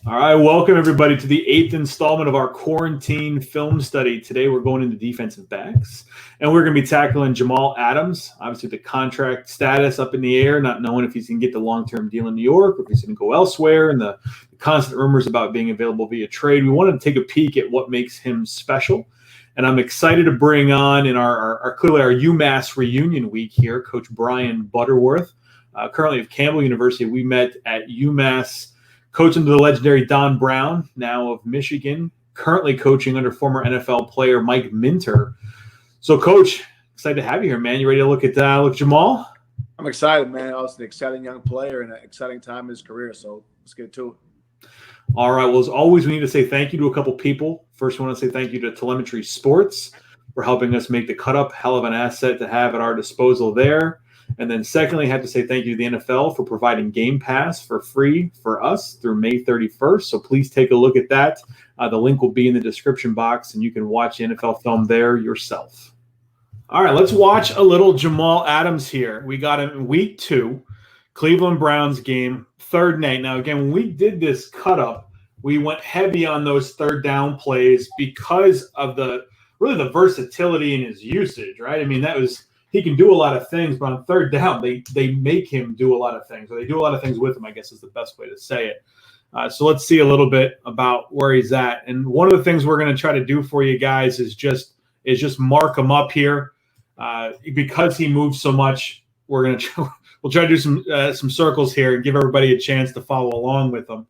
All right, welcome everybody to the 8th installment of our quarantine film study. Today we're going into defensive backs, and we're going to be tackling Jamal Adams. Obviously, the contract status up in the air, not knowing if he's going to get the long-term deal in New York or if he's going to go elsewhere, and the constant rumors about being available via trade. We wanted to take a peek at what makes him special, and I'm excited to bring on in our UMass reunion week here, Coach Bryan Butterworth, currently of Campbell University. We met at UMass. Coaching the legendary Don Brown, now of Michigan, currently coaching under former NFL player Mike Minter. So, Coach, excited to have you here, man. You ready to look at Jamal? I'm excited, man. Also, an exciting young player and an exciting time in his career. So let's get to it. All right. Well, as always, we need to say thank you to a couple people. First, we want to say thank you to Telemetry Sports for helping us make the cut up. Hell of an asset to have at our disposal there. And then secondly, I have to say thank you to the NFL for providing Game Pass for free for us through May 31st. So please take a look at that. The link will be in the description box, and you can watch the NFL film there yourself. All right, let's watch a little Jamal Adams here. We got him in week 2, Cleveland Browns game, 3rd and 8. Now, again, when we did this cut up, we went heavy on those third down plays because of the versatility in his usage, right? I mean, he can do a lot of things, but on third down, they make him do a lot of things, or they do a lot of things with him, I guess is the best way to say it. So let's see a little bit about where he's at. And one of the things we're going to try to do for you guys is just mark him up here. Because he moves so much, we'll try to do some circles here and give everybody a chance to follow along with him.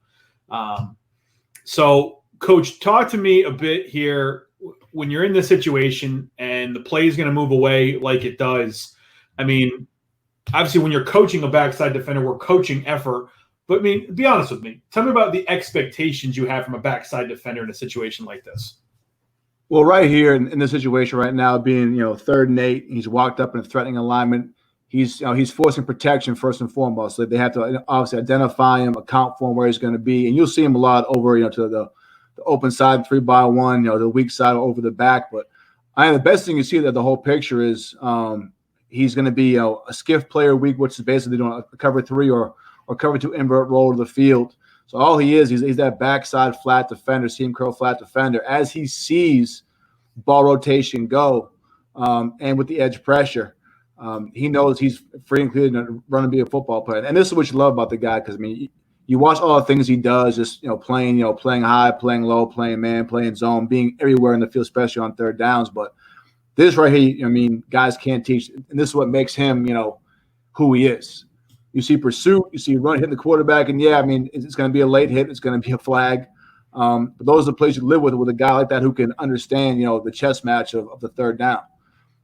So, Coach, talk to me a bit here. When you're in this situation and the play is going to move away like it does, I mean, obviously when you're coaching a backside defender, we're coaching effort. But, I mean, be honest with me. Tell me about the expectations you have from a backside defender in a situation like this. Well, right here in this situation right now, being 3rd and 8, he's walked up in a threatening alignment. He's forcing protection first and foremost. So they have to obviously identify him, account for him where he's going to be, and you'll see him a lot over to the open side 3-by-1, the weak side over the back. But the best thing you see that the whole picture is he's going to be a skiff player week, which is basically doing a cover 3 or cover 2 invert roll to the field. So all he's that backside flat defender, seam curl flat defender. As he sees ball rotation go and with the edge pressure, he knows he's free and clear to run and be a football player. And this is what you love about the guy, because I mean, you watch all the things he does, just playing high, playing low, playing man, playing zone, being everywhere in the field, especially on third downs. But this right here, I mean, guys can't teach, and this is what makes him, who he is. You see pursuit, you see run hitting the quarterback, and I mean, it's going to be a late hit, it's going to be a flag. But those are the plays you live with a guy like that who can understand, the chess match of the third down.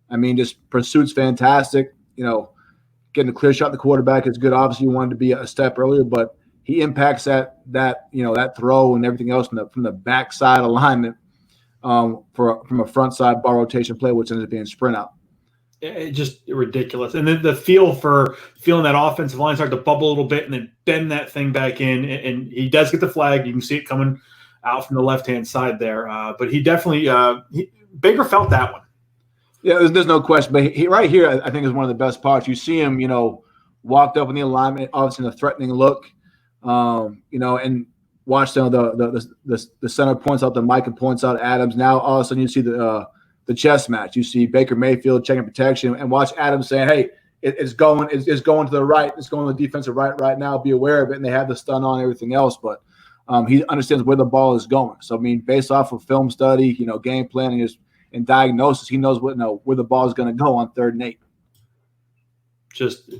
I mean, just pursuit's fantastic. Getting a clear shot at the quarterback is good. Obviously, you wanted to be a step earlier, but he impacts that throw and everything else from the backside alignment from a front side ball rotation play, which ends up being sprint out. It's just ridiculous. And then the feel for feeling that offensive line start to bubble a little bit and then bend that thing back in. And he does get the flag. You can see it coming out from the left-hand side there. But he definitely Baker felt that one. Yeah, there's no question. But he right here, I think, is one of the best parts. You see him, walked up in the alignment, obviously in a threatening look. And watch the center points out to Mike and points out Adams. Now all of a sudden you see the chess match. You see Baker Mayfield checking protection, and watch Adams saying, "Hey, it's going to the right. It's going to the defensive right now. Be aware of it." And they have the stun on and everything else, but he understands where the ball is going. So I mean, based off of film study, game planning and diagnosis, he knows where the ball is going to go on 3rd and 8. Just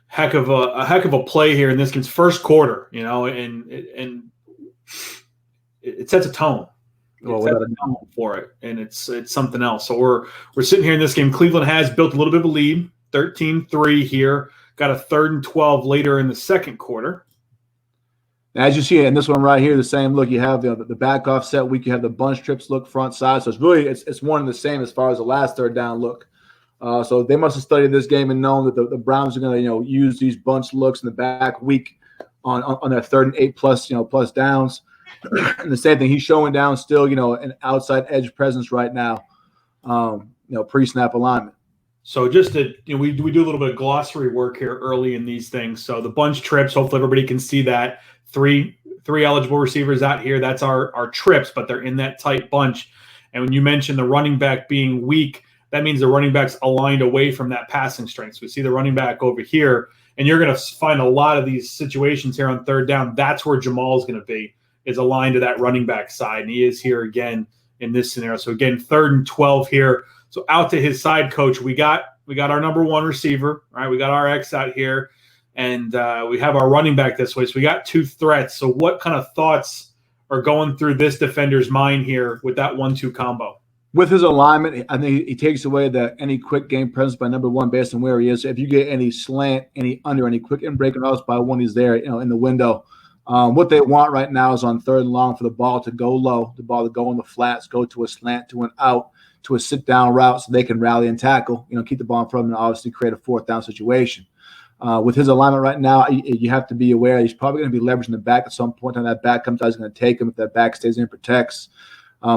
heck of a play here in this game's first quarter, and it sets a tone. It sets a tone for it, and it's something else. So we're sitting here in this game. Cleveland has built a little bit of a lead, 13-3 here. Got a 3rd and 12 later in the second quarter. As you see in this one right here, the same look. You have the back offset week. You have the bunch trips look front side. So it's really it's one and the same as far as the last third down look. So they must have studied this game and known that the Browns are going to use these bunch looks in the back week on their 3rd and 8 plus downs. And the same thing, he's showing down still an outside edge presence right now, pre-snap alignment. So just to we do a little bit of glossary work here early in these things. So the bunch trips, hopefully everybody can see that. Three three eligible receivers out here. That's our trips, but they're in that tight bunch. And when you mention the running back being weak, that means the running back's aligned away from that passing strength. So we see the running back over here, and you're going to find a lot of these situations here on third down. That's where Jamal's going to be, is aligned to that running back side. And he is here again in this scenario. So again, 3rd and 12 here. So out to his side, coach. We got our number one receiver, right? We got our X out here, and we have our running back this way. So we got two threats. So what kind of thoughts are going through this defender's mind here with that 1-2 combo? With his alignment, I think he takes away any quick game presence by number one based on where he is. If you get any slant, any under, any quick and breaking routes by one, he's there, in the window. What they want right now is on 3rd and long for the ball to go low, the ball to go on the flats, go to a slant, to an out, to a sit-down route so they can rally and tackle, keep the ball in front of them and obviously create a 4th down situation. With his alignment right now, you have to be aware he's probably going to be leveraging the back at some point. When that back comes out, he's going to take him. If that back stays in and protects,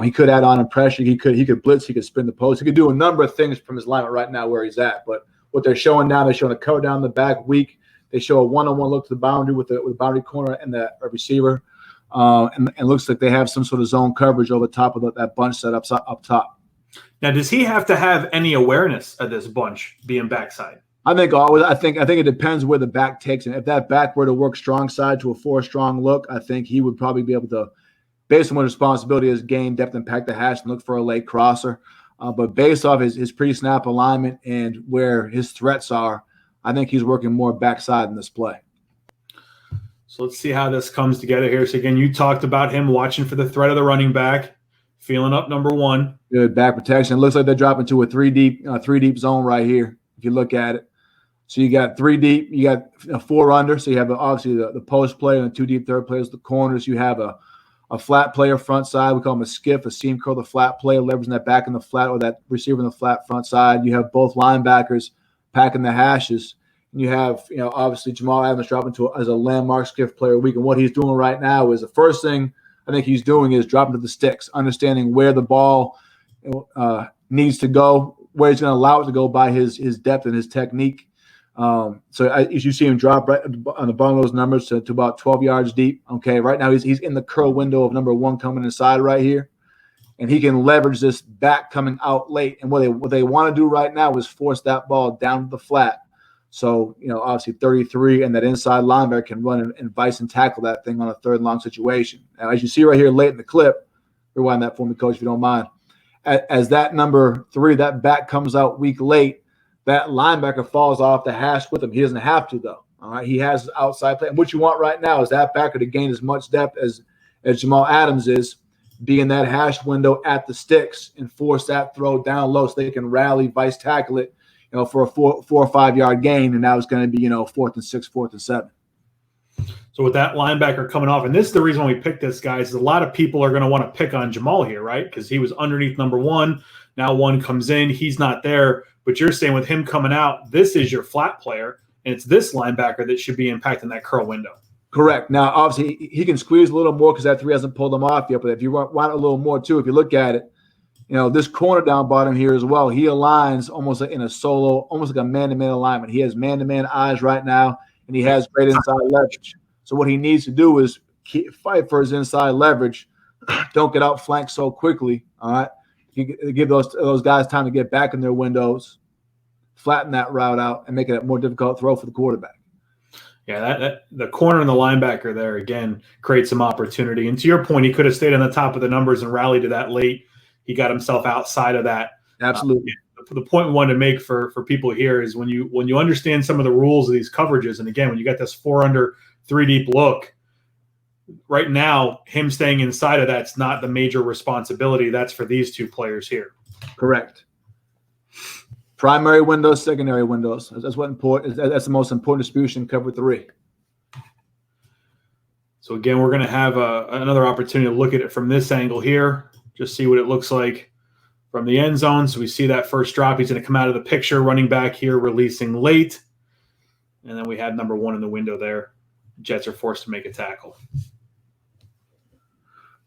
he could add on in pressure. He could blitz. He could spin the post. He could do a number of things from his alignment right now where he's at. But what they're showing now, they're showing a cover down the back weak. They show a one-on-one look to the boundary with the boundary corner and the receiver. And it looks like they have some sort of zone coverage over top of that bunch set up top. Now, does he have to have any awareness of this bunch being backside? I think it depends where the back takes him. If that back were to work strong side to a 4-strong look, I think he would probably be able to, based on what responsibility is, gain depth and pack the hash and look for a late crosser. But based off his pre-snap alignment and where his threats are, I think he's working more backside in this play. So let's see how this comes together here. So again, you talked about him watching for the threat of the running back, feeling up number one. Good back protection. It looks like they're dropping to a three deep zone right here. If you look at it, so you got 3 deep, you got a 4 under. So you have obviously the post player and the 2 deep third players, the corners. You have a flat player front side. We call him a skiff, a seam curl, the flat player leveraging that back in the flat or that receiver in the flat front side. You have both linebackers packing the hashes. And you have, obviously Jamal Adams dropping as a landmark skiff player week. And what he's doing right now is the first thing I think he's doing is dropping to the sticks, understanding where the ball needs to go, where he's going to allow it to go by his depth and his technique. As you see him drop right on the bottom of those numbers to about 12 yards deep. Okay, right now he's in the curl window of number one coming inside right here. And he can leverage this back coming out late. And what they want to do right now is force that ball down to the flat. So, obviously 33 and that inside linebacker can run and vice and tackle that thing on a 3rd and long situation. Now, as you see right here late in the clip, rewind that for me, Coach, if you don't mind. As that number 3, that back comes out weak late, that linebacker falls off the hash with him. He doesn't have to, though. All right, he has outside play. And what you want right now is that backer to gain as much depth as Jamal Adams is, be in that hash window at the sticks and force that throw down low so they can rally, vice tackle it, for a 4 or 5 yard gain, and now it's going to be, 4th and 6, 4th and 7. So with that linebacker coming off, and this is the reason why we picked this, guys, is a lot of people are going to want to pick on Jamal here, right? Because he was underneath number 1. Now 1 comes in. He's not there. But you're saying with him coming out, this is your flat player, and it's this linebacker that should be impacting that curl window. Correct. Now, obviously, he can squeeze a little more because that 3 hasn't pulled him off yet. But if you want a little more, too, if you look at it, this corner down bottom here as well, he aligns almost like in a solo, almost like a man-to-man alignment. He has man-to-man eyes right now, and he has great inside leverage. So what he needs to do is fight for his inside leverage. Don't get outflanked so quickly, all right? You give those guys time to get back in their windows, flatten that route out, and make it a more difficult throw for the quarterback. Yeah, that the corner and the linebacker there, again, creates some opportunity. And to your point, he could have stayed on the top of the numbers and rallied to that late. He got himself outside of that. Absolutely. The point we wanted to make for people here is when you understand some of the rules of these coverages, and again, when you got this 4 under, 3 deep look, right now, him staying inside of that's not the major responsibility. That's for these 2 players here. Correct. Primary windows, secondary windows. That's what important. That's the most important distribution. Cover 3. So again, we're going to have another opportunity to look at it from this angle here. Just see what it looks like from the end zone. So we see that first drop. He's going to come out of the picture, running back here, releasing late. And then we had number 1 in the window there. Jets are forced to make a tackle.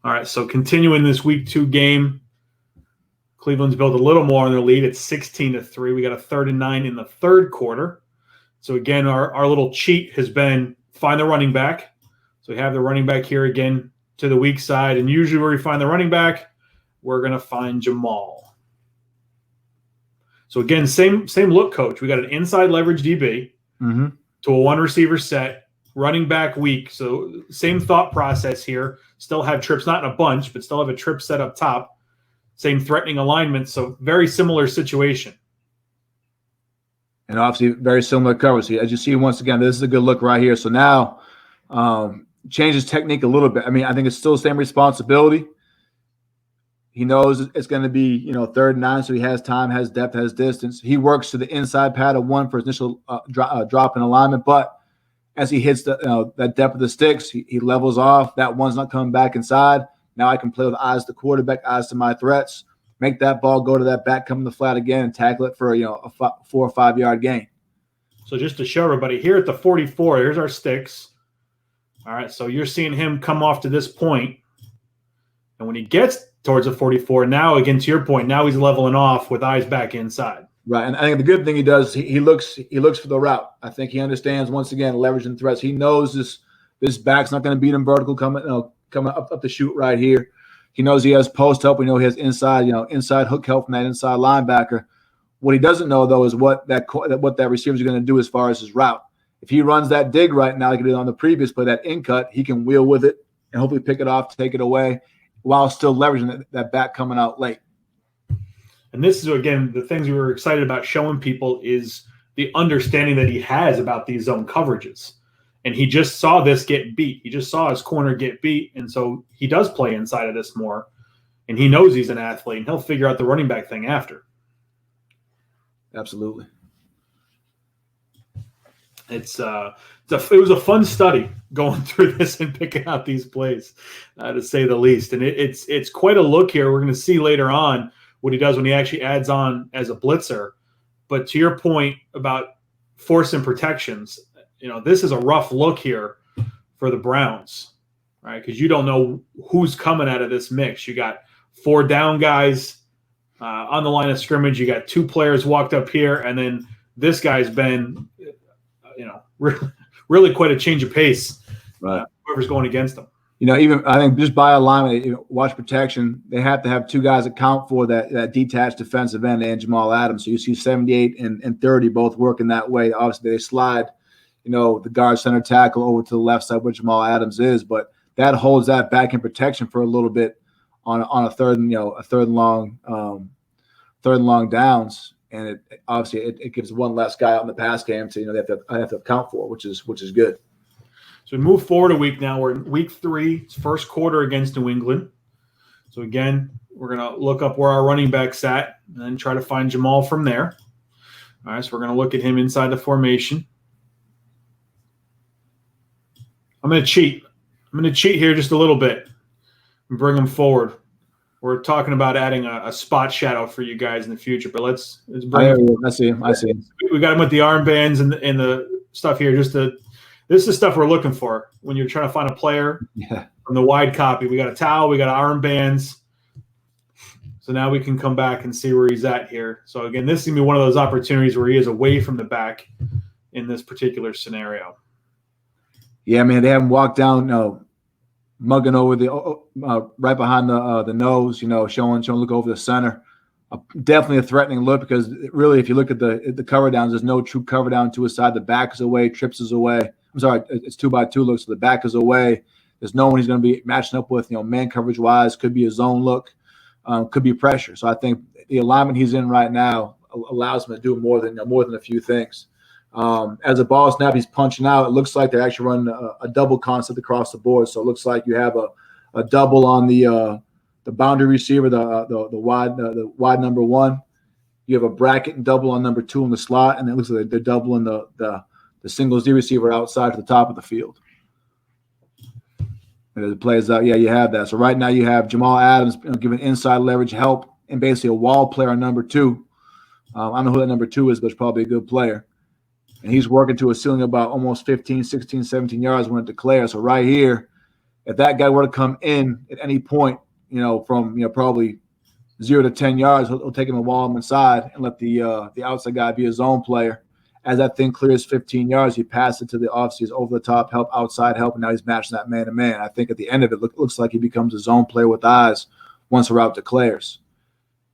All right, so continuing this week 2 game, Cleveland's built a little more on their lead. It's 16-3. We got a 3rd and 9 in the 3rd quarter. So again, our little cheat has been find the running back. So we have the running back here again to the weak side. And usually where we find the running back, we're going to find Jamal. So again, same look, coach. We got an inside leverage DB to a one receiver set, running back weak. So same thought process here. Still have trips, not in a bunch, but still have a trip set up top. Same threatening alignment. So very similar situation. And obviously very similar coverage. As you see, once again, this is a good look right here. So now change his technique a little bit. I mean, I think it's still the same responsibility. He knows it's going to be, 3rd and 9, so he has time, has depth, has distance. He works to the inside pad of 1 for his initial drop in alignment, but as he hits that depth of the sticks, he levels off. That one's not coming back inside. Now I can play with eyes to the quarterback, eyes to my threats, make that ball go to that back, come in the flat again, and tackle it for a 4 or 5 yard gain. So just to show everybody, here at the 44, here's our sticks. All right, so you're seeing him come off to this point, and when he gets towards the 44, now again to your point, now he's leveling off with eyes back inside. Right, and I think the good thing he does, he looks for the route. I think he understands, once again, leveraging threats. He knows this back's not going to beat him vertical coming up the chute right here. He knows he has post help. We know he has inside hook help from that inside linebacker. What he doesn't know, though, is what that receiver is going to do as far as his route. If he runs that dig right now, like he did on the previous play, that in cut, he can wheel with it and hopefully pick it off, take it away, while still leveraging that back coming out late. And this is, again, the things we were excited about showing people is the understanding that he has about these zone coverages. And he just saw this get beat. He just saw his corner get beat. And so he does play inside of this more. And he knows he's an athlete, and he'll figure out the running back thing after. Absolutely. It was a fun study going through this and picking out these plays, to say the least. And it's quite a look here. We're going to see later on what he does when he actually adds on as a blitzer. But to your point about forcing protections, this is a rough look here for the Browns, right? Because you don't know who's coming out of this mix. You got 4 down guys on the line of scrimmage. You got 2 players walked up here, and then this guy's been – really quite a change of pace. Right. Whoever's going against them. Even I think just by alignment, watch protection, they have to have 2 guys account for that detached defensive end and Jamal Adams. So you see 78 and 30 both working that way. Obviously, they slide, the guard center tackle over to the left side where Jamal Adams is, but that holds that back in protection for a little bit on a third and long downs. And it obviously gives one less guy out in the pass game to they have to account for, which is good. So we move forward a week now. We're in week 3, it's first quarter against New England. So again, we're gonna look up where our running back's at and then try to find Jamal from there. All right, so we're gonna look at him inside the formation. I'm gonna cheat. Here just a little bit and bring him forward. We're talking about adding a spot shadow for you guys in the future, but let's bring him. I see him. We got him with the armbands and the stuff here. This is the stuff we're looking for when you're trying to find a player from the wide copy. We got a towel, we got armbands. So now we can come back and see where he's at here. So again, this is gonna be one of those opportunities where he is away from the back in this particular scenario. Yeah, man, they haven't walked down, mugging over the right behind the nose, showing look over the center. Definitely a threatening look because really, if you look at the cover downs, there's no true cover down to his side. The back is away, trips is away. I'm sorry, it's 2x2 look, so the back is away. There's no one he's going to be matching up with, man coverage wise. Could be a zone look, could be pressure. So I think the alignment he's in right now allows him to do more than a few things. As a ball snap, he's punching out. It looks like they're actually running a double concept across the board. So it looks like you have a double on the boundary receiver, the wide number 1. You have a bracket and double on number 2 in the slot, and it looks like they're doubling the single Z receiver outside to the top of the field. And as it plays out, you have that. So right now you have Jamal Adams giving inside leverage help and basically a wall player on number 2. I don't know who that number 2 is, but it's probably a good player. And he's working to a ceiling about almost 15, 16, 17 yards when it declares. So right here, if that guy were to come in at any point, from probably 0 to 10 yards, he'll take him and wall him inside and let the outside guy be a zone player. as that thing clears 15 yards, he passes it to the obviously his over-the-top help, outside help, and now he's matching that man-to-man. I think at the end of it, looks like he becomes a zone player with eyes once the route declares.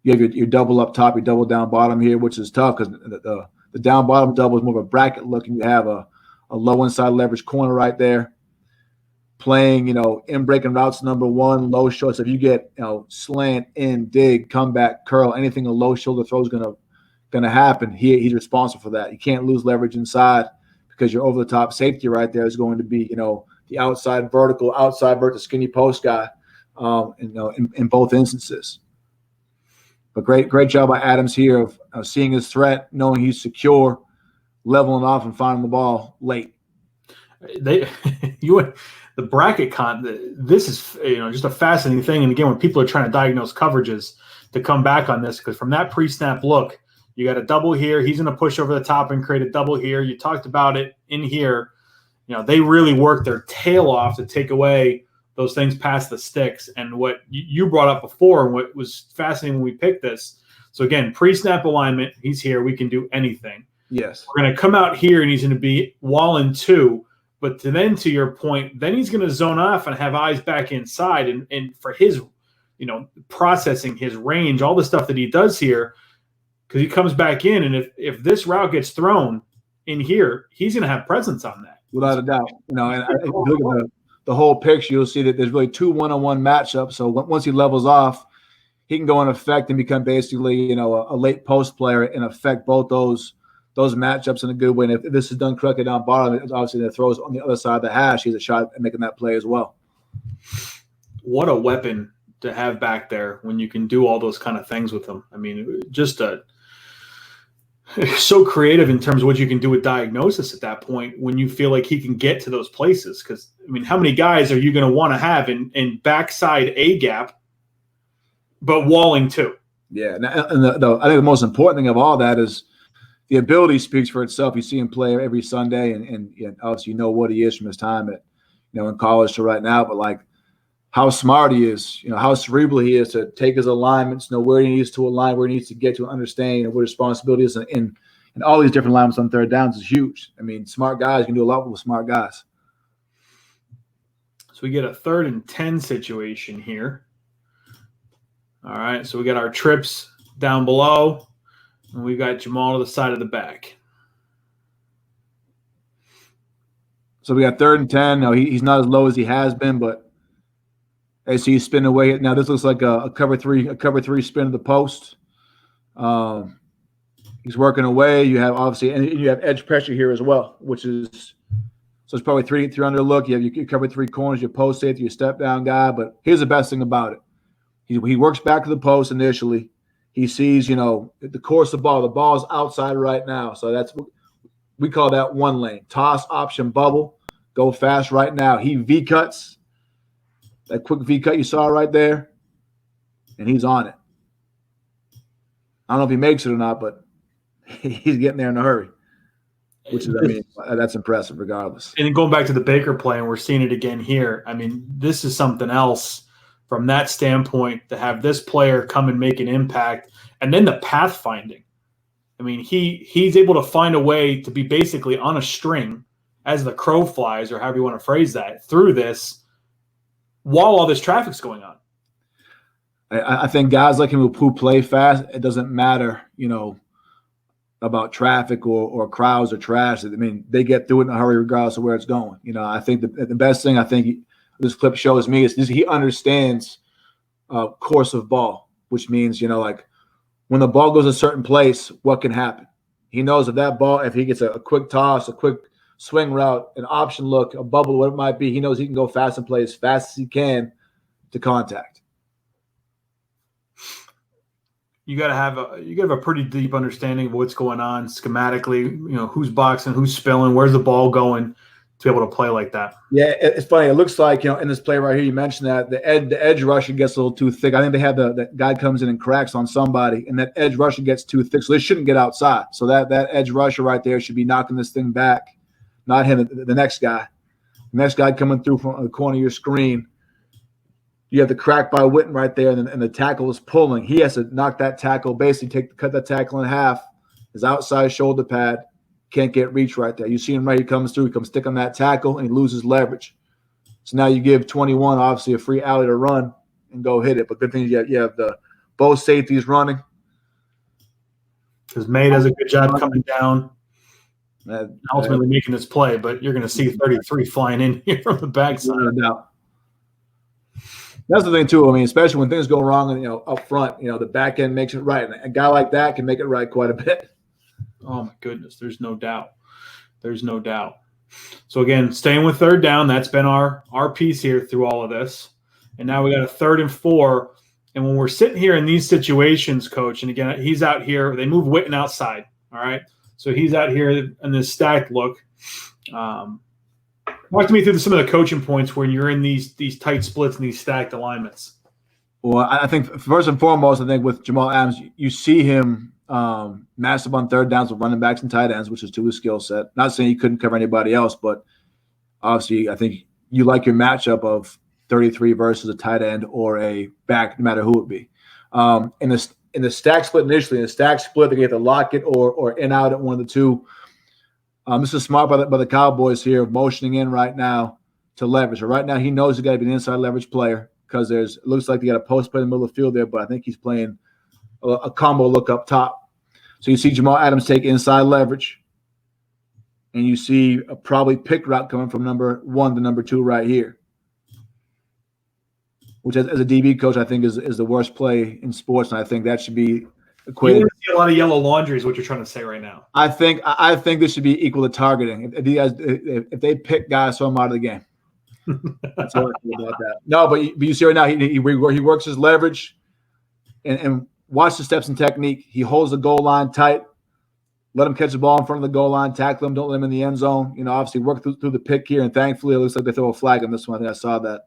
You have your double up top, your double down bottom here, which is tough because the down bottom double is more of a bracket look, and you have a low inside leverage corner right there. Playing, in breaking routes, number one, low short. So if you get, slant, in, dig, comeback, curl, anything a low shoulder throw is gonna happen. He's responsible for that. You can't lose leverage inside because your over the top safety right there is going to be, the outside vertical skinny post guy, in both instances. But great job by Adams here of seeing his threat, knowing he's secure, leveling off and finding the ball late. The bracket this is just a fascinating thing. And again, when people are trying to diagnose coverages, to come back on this, because from that pre-snap look, you got a double here. He's going to push over the top and create a double here. You talked about it in here. They really worked their tail off to take away those things past the sticks. And what you brought up before, and what was fascinating when we picked this. So again, pre-snap alignment, he's here. We can do anything. Yes. We're going to come out here, and he's going to be wall in two. But to your point, then he's going to zone off and have eyes back inside. And for his, processing his range, all the stuff that he does here, because he comes back in, and if this route gets thrown in here, he's going to have presence on that. Without a doubt. And if you look at the whole picture, you'll see that there's really two one-on-one matchups. So once he levels off, he can go in effect and become basically, a late post player and affect both those matchups in a good way. And if this is done correctly down bottom, it's obviously the throws on the other side of the hash. He's a shot at making that play as well. What a weapon to have back there when you can do all those kind of things with him. I mean, so creative in terms of what you can do with diagnosis at that point when you feel like he can get to those places. Because, how many guys are you going to want to have in backside A gap, but walling too? Yeah, and I think the most important thing of all that is the ability speaks for itself. You see him play every Sunday, and obviously what he is from his time at, in college to right now. But like how smart he is, how cerebral he is to take his alignments, know where he needs to align, where he needs to get to understand what responsibility is, and all these different alignments on third downs is huge. Smart guys can do a lot with smart guys. So we get a 3rd and 10 situation here. All right, so we got our trips down below. And we got Jamal to the side of the back. So we got 3rd and 10. Now he's not as low as he has been, but as he's spinning away. Now this looks like a cover three spin of the post. He's working away. You have obviously, and you have edge pressure here as well, which is so it's probably three under look. You have your cover three corners, your post safety, your step down guy. But here's the best thing about it: he works back to the post initially. He sees, the course of the ball. The ball's outside right now. So that's what we call that one lane. Toss, option, bubble. Go fast right now. He V-cuts. That quick V-cut you saw right there. And he's on it. I don't know if he makes it or not, but he's getting there in a hurry. Which is, that's impressive regardless. And going back to the Baker play, and we're seeing it again here. This is something else. From that standpoint, to have this player come and make an impact, and then the path finding. He's able to find a way to be basically on a string as the crow flies, or however you want to phrase that, through this while all this traffic's going on. I think guys like him who play fast, it doesn't matter, about traffic or crowds or trash. They get through it in a hurry regardless of where it's going. I think the best thing this clip shows me is he understands course of ball, which means, when the ball goes a certain place, what can happen? He knows if he gets a quick toss, a quick swing route, an option look, a bubble, what it might be, he knows he can go fast and play as fast as he can to contact. You got to have a pretty deep understanding of what's going on schematically, who's boxing, who's spilling, where's the ball going, to be able to play like that. Yeah, it's funny. It looks like, in this play right here, you mentioned that the edge rusher gets a little too thick. I think they have the guy comes in and cracks on somebody, and that edge rusher gets too thick, so they shouldn't get outside. So that edge rusher right there should be knocking this thing back, not him, the next guy. The next guy coming through from the corner of your screen. You have the crack by Witten right there, and the tackle is pulling. He has to knock that tackle, basically cut that tackle in half, his outside shoulder pad, can't get reach right there. You see him right, he comes through, he comes stick on that tackle, and he loses leverage. So now you give 21, obviously, a free alley to run and go hit it. But good thing you have the both safeties running. Because May does a good job coming down, ultimately making this play. But you're going to see 33 flying in here from the backside. No doubt. That's the thing too. I mean, especially when things go wrong, and up front, the back end makes it right. And a guy like that can make it right quite a bit. Oh my goodness, there's no doubt. There's no doubt. So again, staying with third down, that's been our piece here through all of this. And now we got a 3rd and 4. And when we're sitting here in these situations, Coach, and again, he's out here, they move Witten outside. All right. So he's out here in this stacked look. Walk to me through some of the coaching points when you're in these tight splits and these stacked alignments. Well, I think first and foremost, I think with Jamal Adams, you see him massive on third downs with running backs and tight ends, which is to his skill set. Not saying he couldn't cover anybody else, but obviously I think you like your matchup of 33 versus a tight end or a back, no matter who it be. In the stack split initially, in the stack split, they get to lock it or in out at one of the two. This is smart by the Cowboys here, motioning in right now to leverage. So right now he knows he's got to be an inside leverage player because it looks like they got a post play in the middle of the field there, but I think he's playing a combo look up top. So you see Jamal Adams take inside leverage, and you see a probably pick route coming from number 1 to number 2 right here, which as a DB coach I think is the worst play in sports, and I think that should be equated. You want to see a lot of yellow laundry is what you're trying to say right now. I think this should be equal to targeting. If they pick guys, throw them out of the game. That's how I feel about that. No, but you see right now he works his leverage, and watch the steps and technique. He holds the goal line tight. Let him catch the ball in front of the goal line. Tackle him. Don't let him in the end zone. Obviously work through the pick here, and thankfully it looks like they throw a flag on this one. I think I saw that.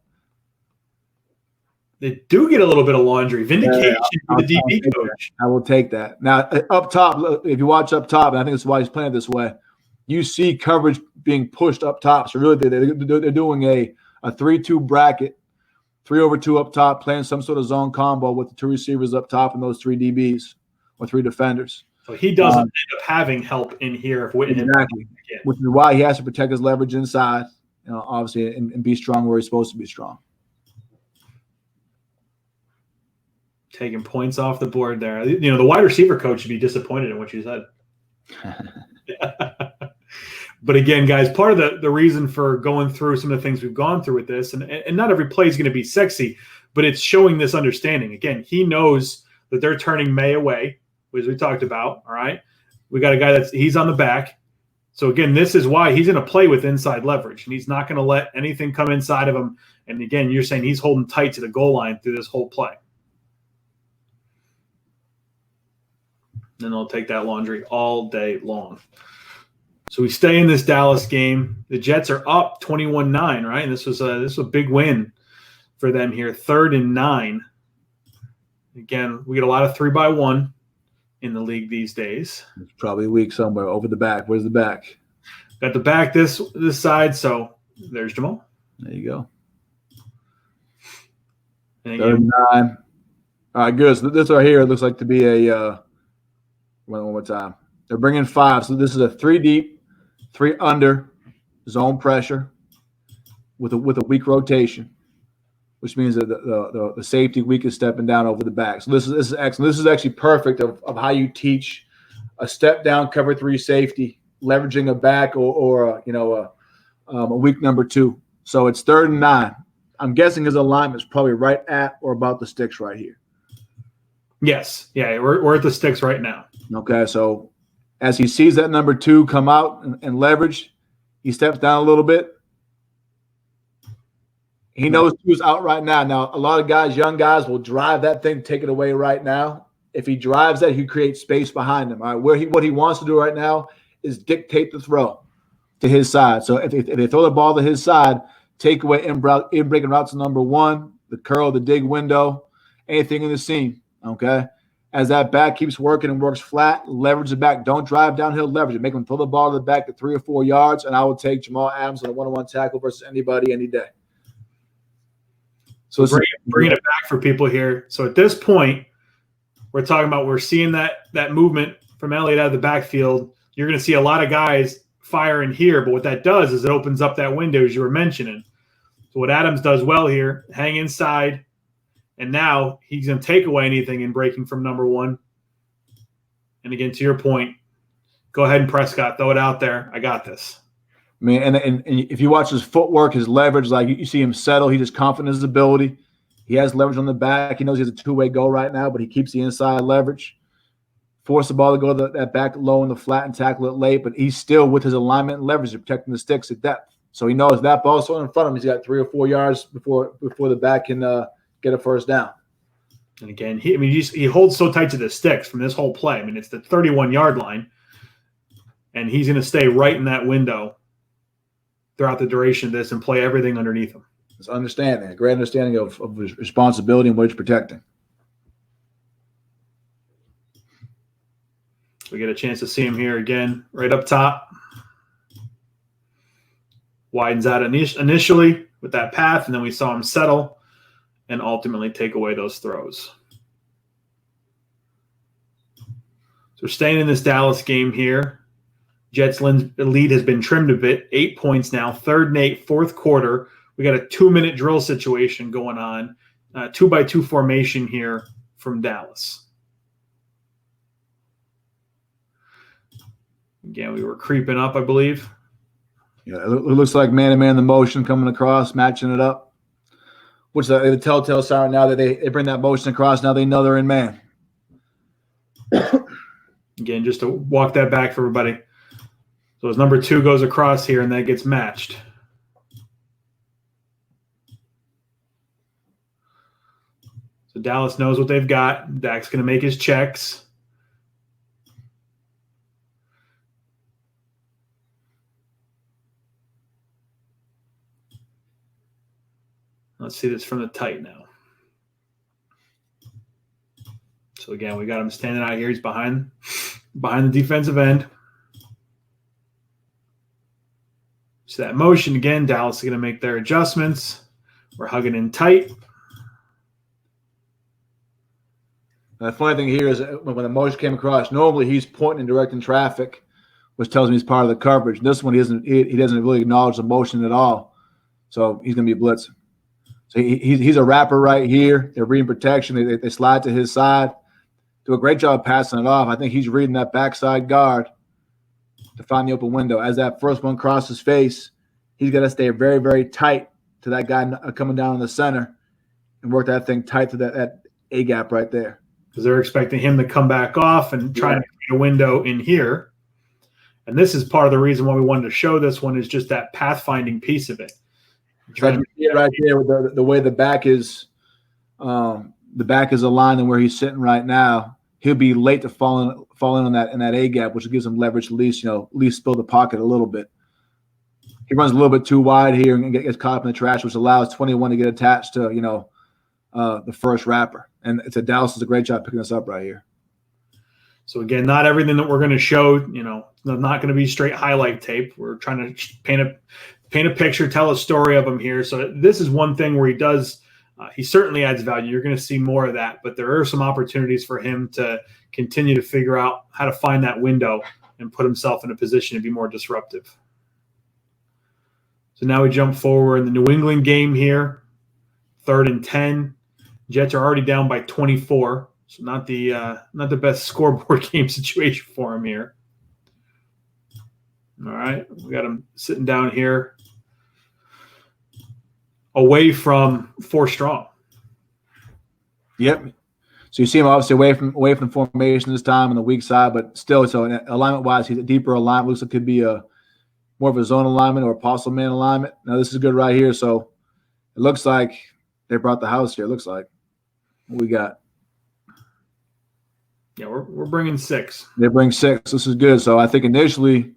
They do get a little bit of laundry. Vindication for the DB coach. I will take that. Now, up top, if you watch up top, and I think that's why he's playing this way, you see coverage being pushed up top. So really they're doing a 3-2 bracket, 3-over-2 up top, playing some sort of zone combo with the 2 receivers up top and those 3 DBs or 3 defenders. So he doesn't end up having help in here if Witten exactly, which is why he has to protect his leverage inside, obviously, and be strong where he's supposed to be strong. Taking points off the board there. The wide receiver coach should be disappointed in what you said. But again, guys, part of the reason for going through some of the things we've gone through with this, and not every play is going to be sexy, but it's showing this understanding. Again, he knows that they're turning May away, as we talked about, all right? We got a guy he's on the back. So again, this is why he's going to play with inside leverage, and he's not going to let anything come inside of him. And again, you're saying he's holding tight to the goal line through this whole play. And they'll take that laundry all day long. So we stay in this Dallas game. The Jets are up 21-9, right? And this was a big win for them here. 3rd and 9. Again, we get a lot of 3-by-1 in the league these days. It's probably weak somewhere over the back. Where's the back? Got the back this side. So there's Jamal. There you go. And 3rd and 9. All right, good. So this right here looks like to be a one more time. They're bringing 5. So this is a 3 deep, 3 under zone pressure with a weak rotation, which means that the safety weak is stepping down over the back. So this is excellent. This is actually perfect of how you teach a step down cover 3 safety, leveraging a back or a weak number 2. So it's 3rd and 9. I'm guessing his alignment is probably right at or about the sticks right here. Yes. Yeah, we're at the sticks right now. Okay, so as he sees that number 2 come out and leverage, he steps down a little bit. He knows 2 is out right now. Now, a lot of guys, young guys, will drive that thing, take it away right now. If he drives that, he creates space behind him. All right, what he wants to do right now is dictate the throw to his side. So if they throw the ball to his side, take away in breaking routes number 1, the curl, the dig window, anything in the seam. Okay. As that back keeps working and works flat, leverage the back. Don't drive downhill, leverage it. Make him throw the ball to the back to 3 or 4 yards, and I will take Jamal Adams on a one-on-one tackle versus anybody any day. So bringing it back for people here. So at this point, we're seeing that movement from Elliott out of the backfield. you're going to see a lot of guys fire in here, but what that does is it opens up that window, as you were mentioning. So what Adams does well here, hang inside, and now he's going to take away anything in breaking from number one. And again, to your point, go ahead and Prescott, throw it out there. I got this. I mean, and if you watch his footwork, his leverage, like you see him settle, he's just confident in his ability. He has leverage on the back. He knows he has a two-way go right now, but he keeps the inside leverage. Force the ball to go to that back low in the flat and tackle it late, but he's still with his alignment and leverage protecting the sticks at depth. So he knows that ball's still in front of him. He's got 3 or 4 yards before the back can get a first down. And again, he holds so tight to the sticks from this whole play. I mean, it's the 31-yard line, and he's going to stay right in that window throughout the duration of this and play everything underneath him. It's understanding, a great understanding of his responsibility and what he's protecting. We get a chance to see him here again, right up top. Widens out initially with that path, and then we saw him settle and ultimately take away those throws. So we're staying in this Dallas game here. Jets' lead has been trimmed a bit, 8 points now, 3rd and 8, fourth quarter. We got a 2-minute drill situation going on, 2-by-2 formation here from Dallas. Again, we were creeping up, I believe. Yeah, it looks like man-to-man the motion coming across, matching it up. Which the telltale sign now that they bring that motion across. Now they know they're in man. Again, just to walk that back for everybody. So as number 2 goes across here, and that gets matched. So Dallas knows what they've got. Dak's going to make his checks. Let's see this from the tight now. So again, we got him standing out here. He's behind the defensive end. So that motion again, Dallas is going to make their adjustments. We're hugging in tight. The funny thing here is when the motion came across, normally he's pointing and directing traffic, which tells me he's part of the coverage. This one, he doesn't really acknowledge the motion at all. So he's going to be blitzing. So he's a wrapper right here. They're reading protection. They slide to his side. Do a great job passing it off. I think he's reading that backside guard to find the open window. As that first one crosses his face, he's got to stay very, very tight to that guy coming down in the center and work that thing tight to that A gap right there. Because they're expecting him to come back off and try to create a window in here. And this is part of the reason why we wanted to show this one is just that pathfinding piece of it. Right there with the way the back is aligned and where he's sitting right now, he'll be late to fall in on that A gap, which gives him leverage to at least spill the pocket a little bit. He runs a little bit too wide here and gets caught up in the trash, which allows 21 to get attached to the first wrapper. And Dallas does a great job picking us up right here. So again, not everything that we're going to show, not going to be straight highlight tape. We're trying to paint a picture, tell a story of him here. So this is one thing where he certainly adds value. You're going to see more of that, but there are some opportunities for him to continue to figure out how to find that window and put himself in a position to be more disruptive. So now we jump forward in the New England game here, 3rd and 10. Jets are already down by 24, so not the best scoreboard game situation for him here. All right, we got him sitting down here away from 4 strong. Yep. So you see him obviously away from formation this time on the weak side, but still, so alignment-wise, he's a deeper alignment. Looks like it could be more of a zone alignment or a possible man alignment. Now this is good right here. So it looks like they brought the house here. It looks like what we got. Yeah, we're bringing 6. They bring 6. This is good. So I think initially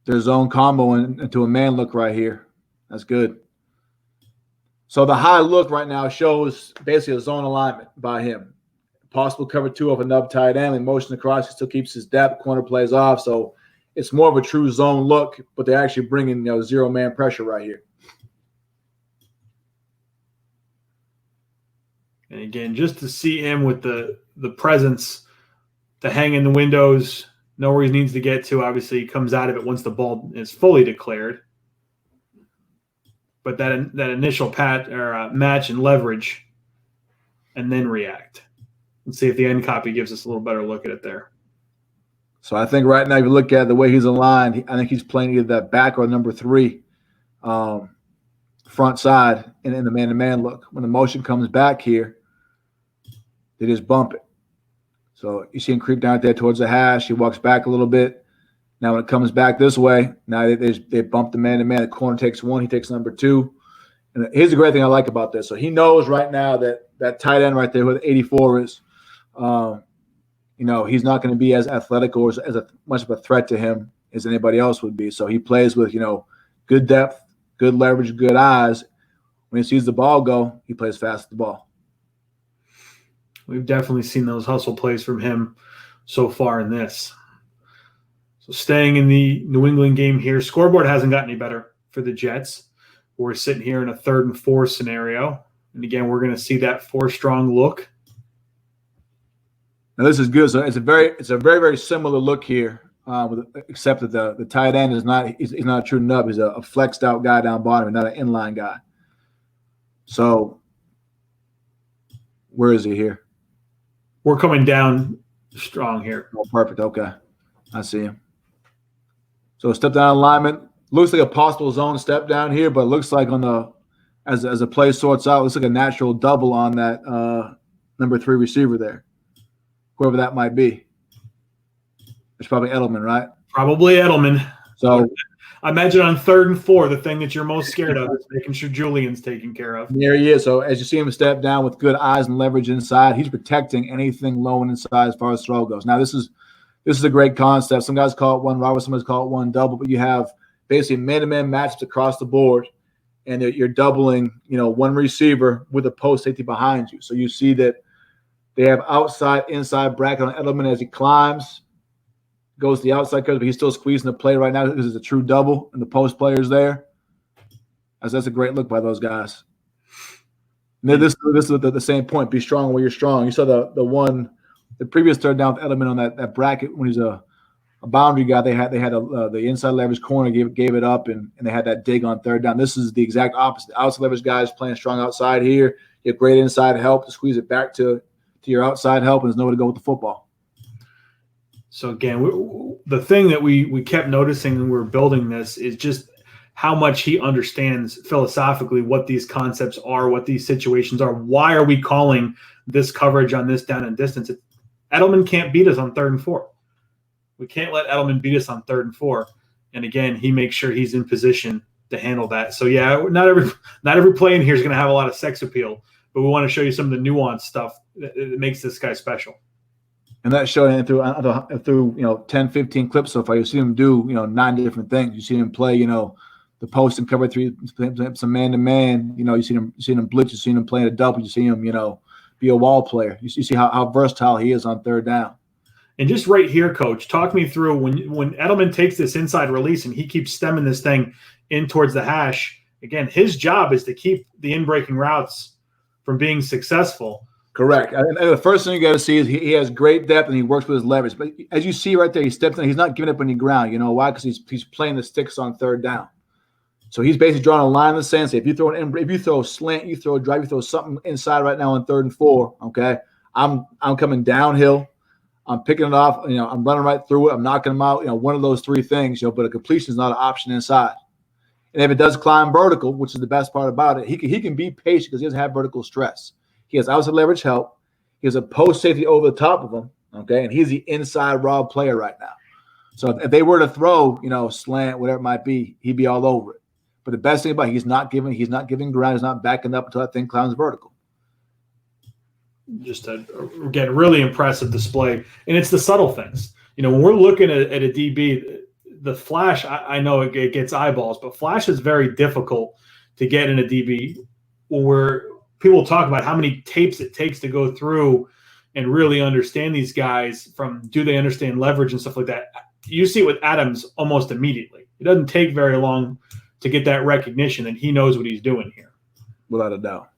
their zone combo into a man look right here. That's good. So the high look right now shows basically a zone alignment by him. Possible cover 2 of a nub tight end. And motion across, he still keeps his depth. Corner plays off. So it's more of a true zone look, but they're actually bringing 0-man pressure right here. And again, just to see him with the presence the hang in the windows, know where he needs to get to. Obviously, he comes out of it once the ball is fully declared. But that initial match and leverage, and then react. Let's see if the end copy gives us a little better look at it there. So I think right now, if you look at the way he's aligned, I think he's playing either that back or number 3 front side in the man-to-man look. When the motion comes back here, they just bump it. So you see him creep down there towards the hash. He walks back a little bit. Now when it comes back this way, now they bump the man-to-man. The corner takes 1. He takes number 2. And here's the great thing I like about this. So he knows right now that tight end right there, who the 84 is, he's not going to be as athletic or as much of a threat to him as anybody else would be. So he plays with, good depth, good leverage, good eyes. When he sees the ball go, he plays fast with the ball. We've definitely seen those hustle plays from him so far in this. So staying in the New England game here, scoreboard hasn't gotten any better for the Jets. We're sitting here in a 3rd and 4 scenario. And again, we're going to see that 4-strong look. Now this is good. So it's a very, very similar look here, except that the tight end is not he's not a true nub. He's a flexed out guy down bottom, and not an inline guy. So where is he here? We're coming down strong here. Oh, perfect. Okay, I see him. So step down alignment. Looks like a possible zone step down here, but it looks like as a play sorts out, it looks like a natural double on that number 3 receiver there. Whoever that might be. It's probably Edelman, right? Probably Edelman. So I imagine on 3rd and 4, the thing that you're most scared of is making sure Julian's taken care of. There he is. So as you see him step down with good eyes and leverage inside, he's protecting anything low and inside as far as throw goes. Now this is a great concept. Some guys call it one robber, some guys call it one double, but you have basically man-to-man matchups across the board, and you're doubling, one receiver with a post safety behind you. So you see that they have outside, inside bracket on Edelman as he climbs, goes to the outside coverage, but he's still squeezing the play right now because it's a true double, and the post player's there. That's a great look by those guys. And this is the same point. Be strong where you're strong. You saw the previous 3rd down with Edelman on that bracket when he's a boundary guy. They had the inside leverage corner gave it up, and they had that dig on 3rd down. This is the exact opposite. The outside leverage guys playing strong outside here. You have great inside help to squeeze it back to your outside help, and there's nowhere to go with the football. So again, the thing that we kept noticing when we were building this is just how much he understands philosophically what these concepts are, what these situations are. Why are we calling this coverage on this down and distance? Edelman can't beat us on 3rd and 4. We can't let Edelman beat us on 3rd and 4. And again, he makes sure he's in position to handle that. So yeah, not every play in here is going to have a lot of sex appeal, but we want to show you some of the nuanced stuff that makes this guy special. And that's showing through 10, 15 clips so far. You see him do 9 different things. You see him play the post and cover 3, some man-to-man. You see him blitz. You see him playing a double. You see him be a wall player. You see how versatile he is on 3rd down. And just right here, Coach, talk me through when Edelman takes this inside release and he keeps stemming this thing in towards the hash. Again, his job is to keep the in-breaking routes from being successful. Correct. And the first thing you got to see is he has great depth and he works with his leverage. But as you see right there, he steps in. He's not giving up any ground. You know why? Because he's playing the sticks on 3rd down. So he's basically drawing a line in the sand. Say if you throw a slant, you throw a drive, you throw something inside right now on 3rd and 4. Okay, I'm coming downhill. I'm picking it off. I'm running right through it. I'm knocking them out. One of those 3 things. But a completion is not an option inside. And if it does climb vertical, which is the best part about it, he can be patient because he doesn't have vertical stress. He has outside leverage help. He has a post safety over the top of him. Okay, and he's the inside raw player right now. So if they were to throw, slant, whatever it might be, he'd be all over it. But the best thing about it, he's not giving ground. He's not backing up until that thing climbs vertical. Just again, really impressive display, and it's the subtle things. When we're looking at a DB, the flash. I know it gets eyeballs, but flash is very difficult to get in a DB. Where people talk about how many tapes it takes to go through and really understand these guys. From do they understand leverage and stuff like that? You see it with Adams almost immediately. It doesn't take very long to get that recognition, and he knows what he's doing here. Without a doubt.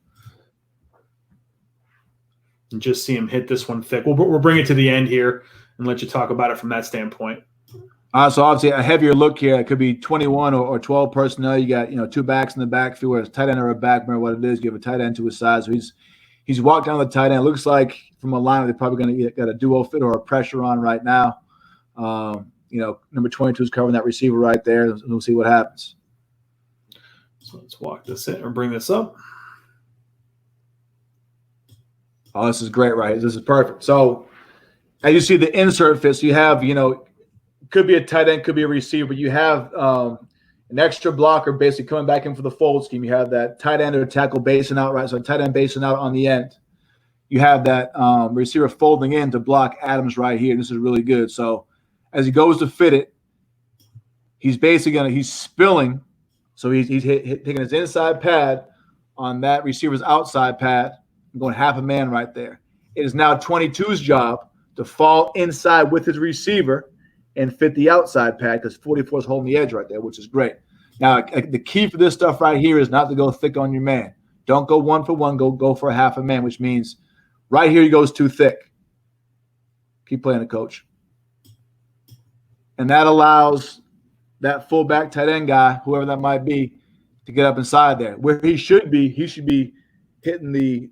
And just see him hit this one thick. We'll bring it to the end here. and let you talk about it from that standpoint. So obviously a heavier look here. It could be 21 or 12 personnel. You got, two backs in the backfield, whether it's tight end or a back, remember what it is. You have a tight end to his side. So he's walked down the tight end. It looks like from a line, they're probably going to get a duo fit or a pressure on right now. Number 22 is covering that receiver right there. We'll see what happens. So let's walk this in or bring this up. Oh, this is great, right? This is perfect. So as you see the insert fit, so you have, could be a tight end, could be a receiver. You have an extra blocker basically coming back in for the fold scheme. You have that tight end or tackle basing out, right? So tight end basing out on the end. You have that receiver folding in to block Adams right here. This is really good. So as he goes to fit it, he's basically he's spilling. So he's taking his inside pad on that receiver's outside pad and going half a man right there. It is now 22's job to fall inside with his receiver and fit the outside pad because 44 is holding the edge right there, which is great. Now, the key for this stuff right here is not to go thick on your man. Don't go one for one. Go for a half a man, which means right here he goes too thick. Keep playing it, coach. And that allows that fullback tight end guy, whoever that might be, to get up inside there. Where he should be hitting the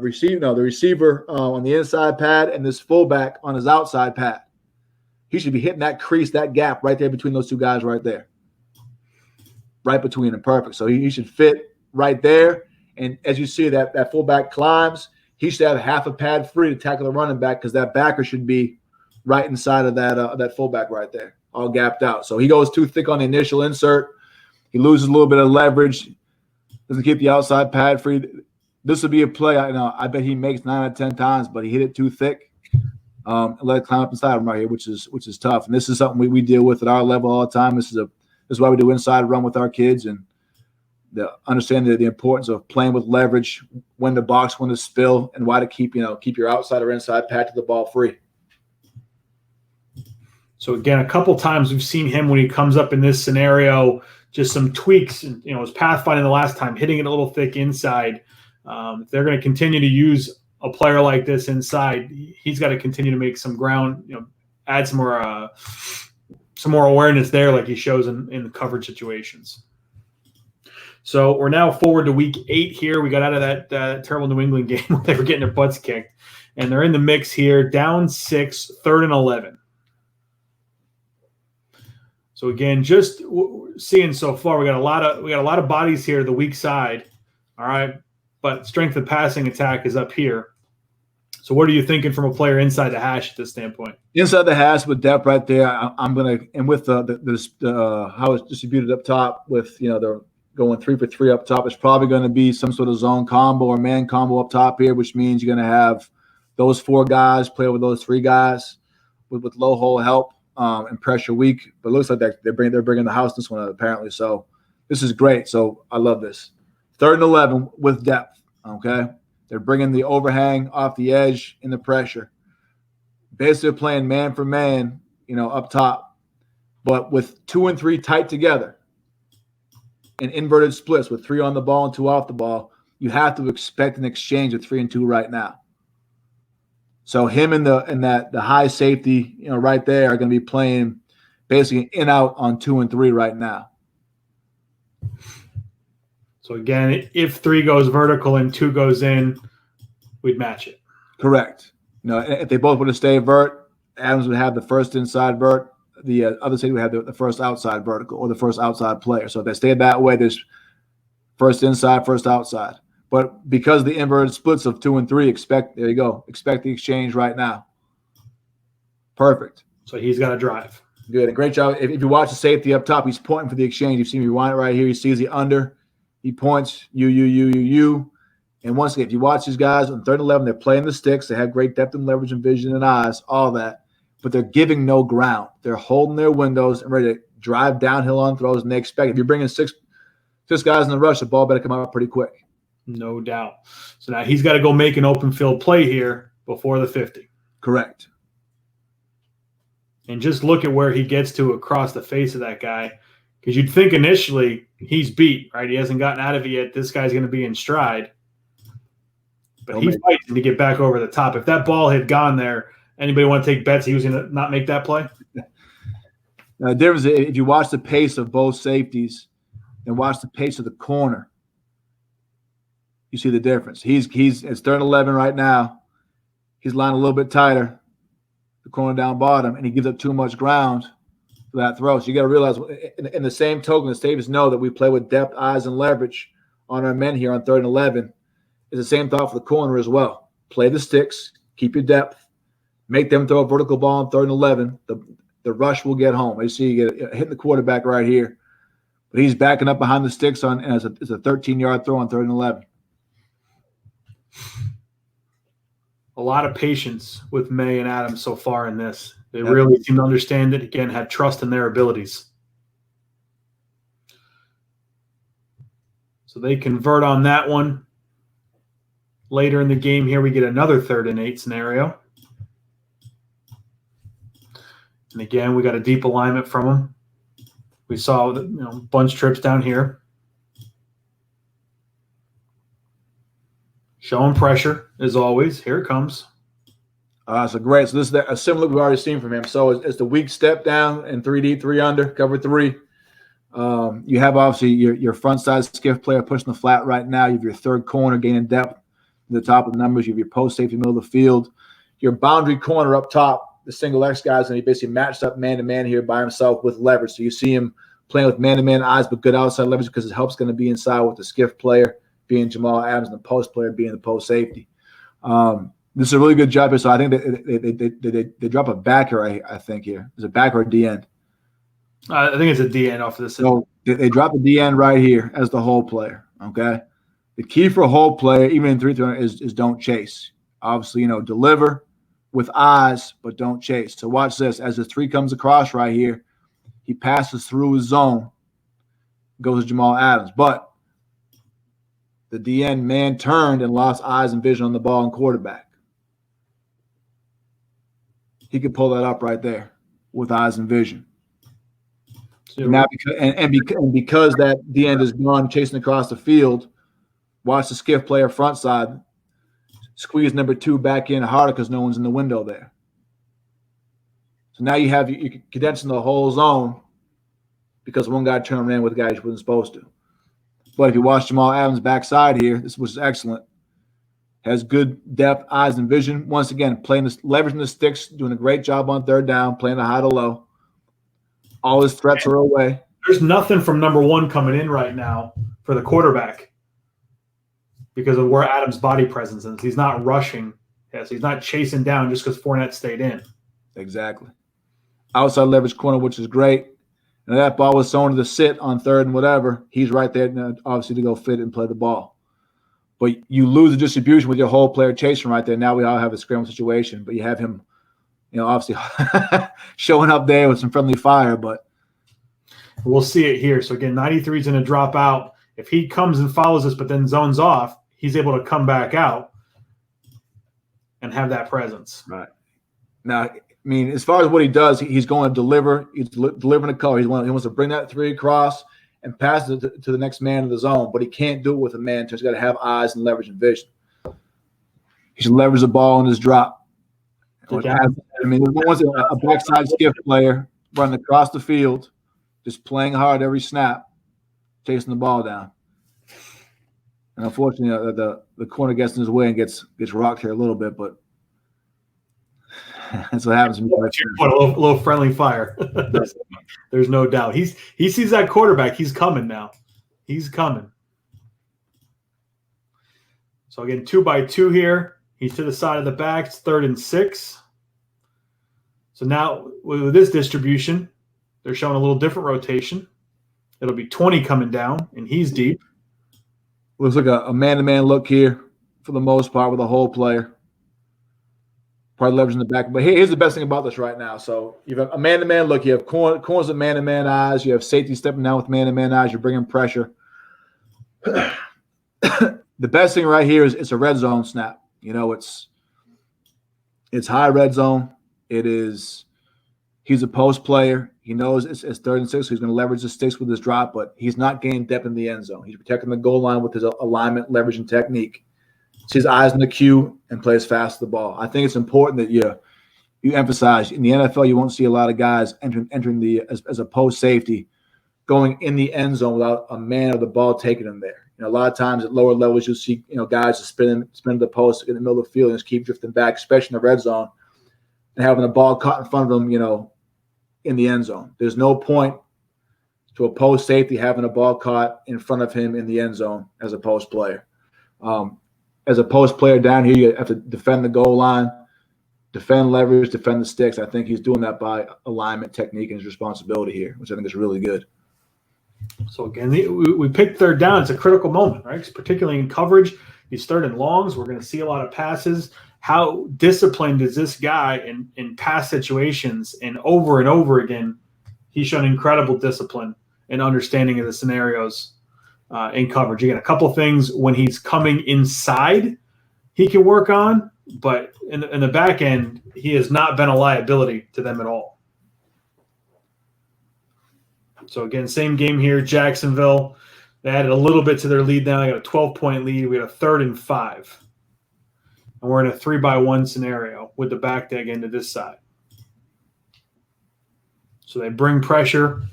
receiver on the inside pad and this fullback on his outside pad. He should be hitting that crease, that gap right there between those two guys right there. Right between them, perfect. So he should fit right there. And as you see that fullback climbs, he should have half a pad free to tackle the running back because that backer should be right inside of that fullback right there, all gapped out. So he goes too thick on the initial insert. He loses a little bit of leverage, doesn't keep the outside pad free. This would be a play. I bet he makes 9 out of 10 times, but he hit it too thick. Let it climb up inside him right here, which is tough. And this is something we deal with at our level all the time. This is why we do inside run with our kids and understanding the importance of playing with leverage, when to box, when to spill, and why to keep your outside or inside pad to the ball free. So again, a couple times we've seen him when he comes up in this scenario, just some tweaks. His pathfinding the last time, hitting it a little thick inside. If they're going to continue to use a player like this inside, he's got to continue to make some ground, add some more awareness there, like he shows in the coverage situations. So we're now forward to week 8 here. We got out of that terrible New England game where they were getting their butts kicked, and they're in the mix here, down 6, 3rd and 11. So again, just seeing so far, we got a lot of bodies here, the weak side. All right, but strength of passing attack is up here. So what are you thinking from a player inside the hash at this standpoint? Inside the hash with depth right there, I'm gonna, and with the how it's distributed up top, with they're going 3 for 3 up top. It's probably going to be some sort of zone combo or man combo up top here, which means you're going to have those 4 guys play over those 3 guys with low hole help and pressure weak. But it looks like they're bringing the house this one apparently. So this is great. So I love this. 3rd and 11 with depth. Okay, they're bringing the overhang off the edge in the pressure. Basically playing man for man, up top, but with 2 and 3 tight together. In inverted splits with 3 on the ball and 2 off the ball, you have to expect an exchange of 3 and 2 right now. So him and the high safety, right there are going to be playing basically in out on 2 and 3 right now. So again, if 3 goes vertical and 2 goes in, we'd match it. Correct. If they both would have stayed vert, Adams would have the first inside vert. The other side would have the first outside vertical or the first outside player. So if they stayed that way, there's first inside, first outside. But because the inverted splits of 2 and 3, expect the exchange right now. Perfect. So he's got to drive. Good. And great job. If you watch the safety up top, he's pointing for the exchange. You've seen me rewind it right here. He sees the under. He points, you. And once again, if you watch these guys on 3rd and 11, they're playing the sticks. They have great depth and leverage and vision and eyes, all that. But they're giving no ground. They're holding their windows and ready to drive downhill on throws, and they expect, if you're bringing six guys in the rush, the ball better come out pretty quick. No doubt. So now he's got to go make an open field play here before the 50. Correct. And just look at where he gets to across the face of that guy, because you'd think initially he's beat, right? He hasn't gotten out of it yet. This guy's going to be in stride. But he's fighting to get back over the top. If that ball had gone there, Anybody want to take bets he was going to not make that play? Now, the difference is if you watch the pace of both safeties and watch the pace of the corner, you see the difference. It's 3rd and 11 right now. He's lined a little bit tighter, the corner down bottom, and he gives up too much ground for that throw. So you got to realize, in the same token, the safeties know that we play with depth, eyes, and leverage on our men here on 3rd and 11. It's the same thought for the corner as well. Play the sticks, keep your depth, make them throw a vertical ball on 3rd and 11. The rush will get home. You see you get hitting the quarterback right here. But he's backing up behind the sticks and it's a 13-yard throw on 3rd and 11. A lot of patience with May and Adams so far in this. They really seem to understand it. Again, have trust in their abilities. So they convert on that one. Later in the game here, we get another 3rd and 8 scenario. And again, we got a deep alignment from them. We saw bunch trips down here. Showing pressure, as always. Here it comes. So great. So this is a similar we've already seen from him. So it's the weak step down and 3D, 3 under, cover 3. You have obviously your front side skiff player pushing the flat right now. You have your third corner gaining depth at the top of the numbers. You have your post safety middle of the field. Your boundary corner up top, the single X guys, and he basically matched up man-to-man here by himself with leverage. So you see him playing with man-to-man eyes but good outside leverage because his help's going to be inside with the skiff player being Jamal Adams and the post player being the post safety. This is a really good job here. So I think they drop a backer, I think, here. Is it back or a D end? I think it's a D end off of this. So they drop a D end right here as the hole player, okay? The key for a hole player, even in 3-3, is don't chase. Obviously, deliver with eyes, but don't chase. So watch this. As the 3 comes across right here, he passes through his zone, goes to Jamal Adams. But the DN man turned and lost eyes and vision on the ball and quarterback. He could pull that up right there with eyes and vision. So now, because that DN is gone chasing across the field, watch the skiff player front side squeeze number 2 back in harder because no one's in the window there. So now you condensing the whole zone because one guy turned around with a guy he wasn't supposed to. But if you watch Jamal Adams' backside here, this was excellent. Has good depth, eyes, and vision. Once again, leveraging the sticks, doing a great job on 3rd down, playing the high to low. All his threats are away. There's nothing from number 1 coming in right now for the quarterback because of where Adams' body presence is. He's not rushing. Yes, he's not chasing down just because Fournette stayed in. Exactly. Outside leverage corner, which is great. And that ball was thrown to the sit on 3rd and whatever. He's right there, obviously, to go fit and play the ball. But you lose the distribution with your whole player chasing right there. Now we all have a scramble situation, but you have him, obviously showing up there with some friendly fire. But we'll see it here. So again, 93 is going to drop out. If he comes and follows us, but then zones off, he's able to come back out and have that presence. Right. Now, as far as what he does, he's going to deliver. He's delivering a color. He wants to bring that 3 across and pass it to the next man in the zone, but he can't do it with a man. So he's got to have eyes and leverage and vision. He should leverage the ball in his drop. Once a backside skiff player running across the field, just playing hard every snap, chasing the ball down. And unfortunately, the corner gets in his way and gets rocked here a little bit, but that's what happens. A little friendly fire. There's no doubt. He sees that quarterback. He's coming now. He's coming. So again, 2x2 here. He's to the side of the back. It's 3rd and 6. So now with this distribution, they're showing a little different rotation. It'll be 20 coming down, and he's deep. Looks like a man-to-man look here for the most part with a whole player. Probably leveraging the back. But here's the best thing about this right now. So you have a man-to-man look. You have corners with man-to-man eyes. You have safety stepping down with man-to-man eyes. You're bringing pressure. The best thing right here is it's a red zone snap. It's high red zone. He's a post player. He knows it's 3rd and 6, so he's going to leverage the sticks with his drop, but he's not gaining depth in the end zone. He's protecting the goal line with his alignment, leverage, and technique. Sees eyes in the cue and plays fast to the ball. I think it's important that you emphasize in the NFL, you won't see a lot of guys entering the as a post safety going in the end zone without a man or the ball taking them there. A lot of times at lower levels, you'll see guys spin the post in the middle of the field and just keep drifting back, especially in the red zone, and having the ball caught in front of them, in the end zone. There's no point to a post safety having a ball caught in front of him in the end zone as a post player. As a post player down here, you have to defend the goal line, defend leverage, defend the sticks. I think he's doing that by alignment, technique, and his responsibility here, which I think is really good. So, again, we picked third down. It's a critical moment, right? Particularly in coverage. He's third and longs. We're going to see a lot of passes. How disciplined is this guy in pass situations? And over again, he's shown incredible discipline and understanding of the scenarios in coverage. Again, a couple things when he's coming inside he can work on, but in the back end, he has not been a liability to them at all. So, again, same game here. Jacksonville, they added a little bit to their lead now. They got a 12-point lead. We got a 3rd and 5. And we're in a 3-by-1 scenario with the back again into this side. So they bring pressure.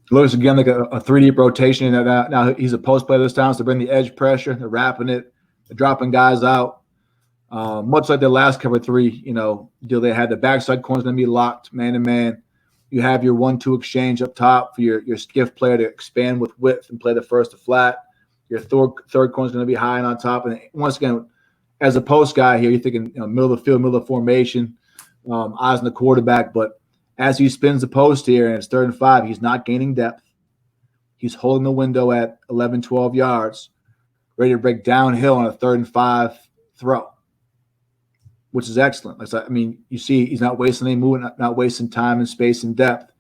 Looks again like a 3-deep rotation. Now he's a post player this time, so they bring the edge pressure. They're wrapping it. They're dropping guys out. Much like their last cover 3, deal they had. The backside corner's going to be locked man-to-man. You have your 1-2 exchange up top for your skiff player to expand with width and play the first to flat. Your third corner is going to be high and on top. And once again, as a post guy here, you're thinking middle of the field, middle of the formation, eyes on the quarterback. But as he spins the post here and it's 3rd and 5, he's not gaining depth. He's holding the window at 11, 12 yards, ready to break downhill on a 3rd and 5 throw, which is excellent. You see he's not wasting any movement, not wasting time and space and depth.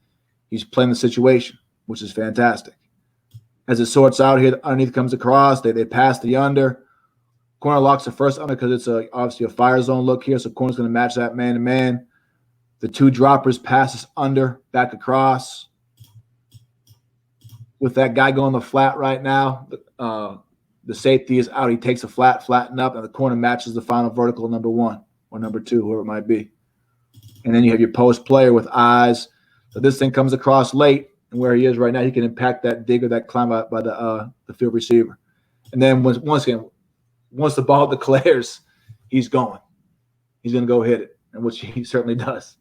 He's playing the situation, which is fantastic. As it sorts out here, underneath comes across. They pass the under. Corner locks the first under because it's obviously a fire zone look here, so corner's going to match that man-to-man. The 2 droppers passes under, back across. With that guy going the flat right now, the safety is out. He takes a flatten up, and the corner matches the final vertical number 1. Or number 2, whoever it might be. And then you have your post player with eyes. So this thing comes across late, and where he is right now, he can impact that dig or that climb by the field receiver. And then once the ball declares, he's going. He's going to go hit it, and which he certainly does.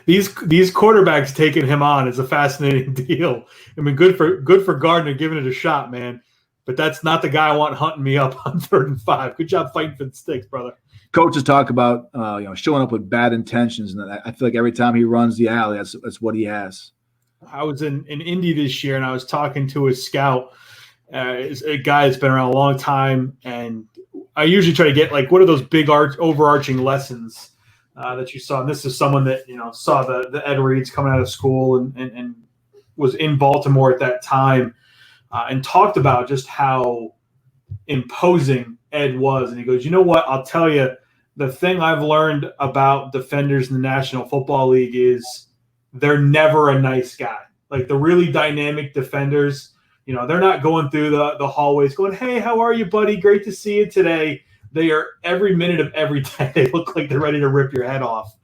These quarterbacks taking him on is a fascinating deal. Good for Gardner giving it a shot, man. But that's not the guy I want hunting me up on 3rd and 5. Good job fighting for the sticks, brother. Coaches talk about showing up with bad intentions, and I feel like every time he runs the alley, that's what he has. I was in Indy this year, and I was talking to a scout, a guy that's been around a long time, and I usually try to get what are those big overarching lessons that you saw. And this is someone that saw the Ed Reeds coming out of school and was in Baltimore at that time, and talked about just how imposing Ed was. And he goes, you know what? I'll tell you, the thing I've learned about defenders in the National Football League is they're never a nice guy. The really dynamic defenders, they're not going through the hallways going, hey, how are you, buddy? Great to see you today. They are every minute of every day. They look like they're ready to rip your head off.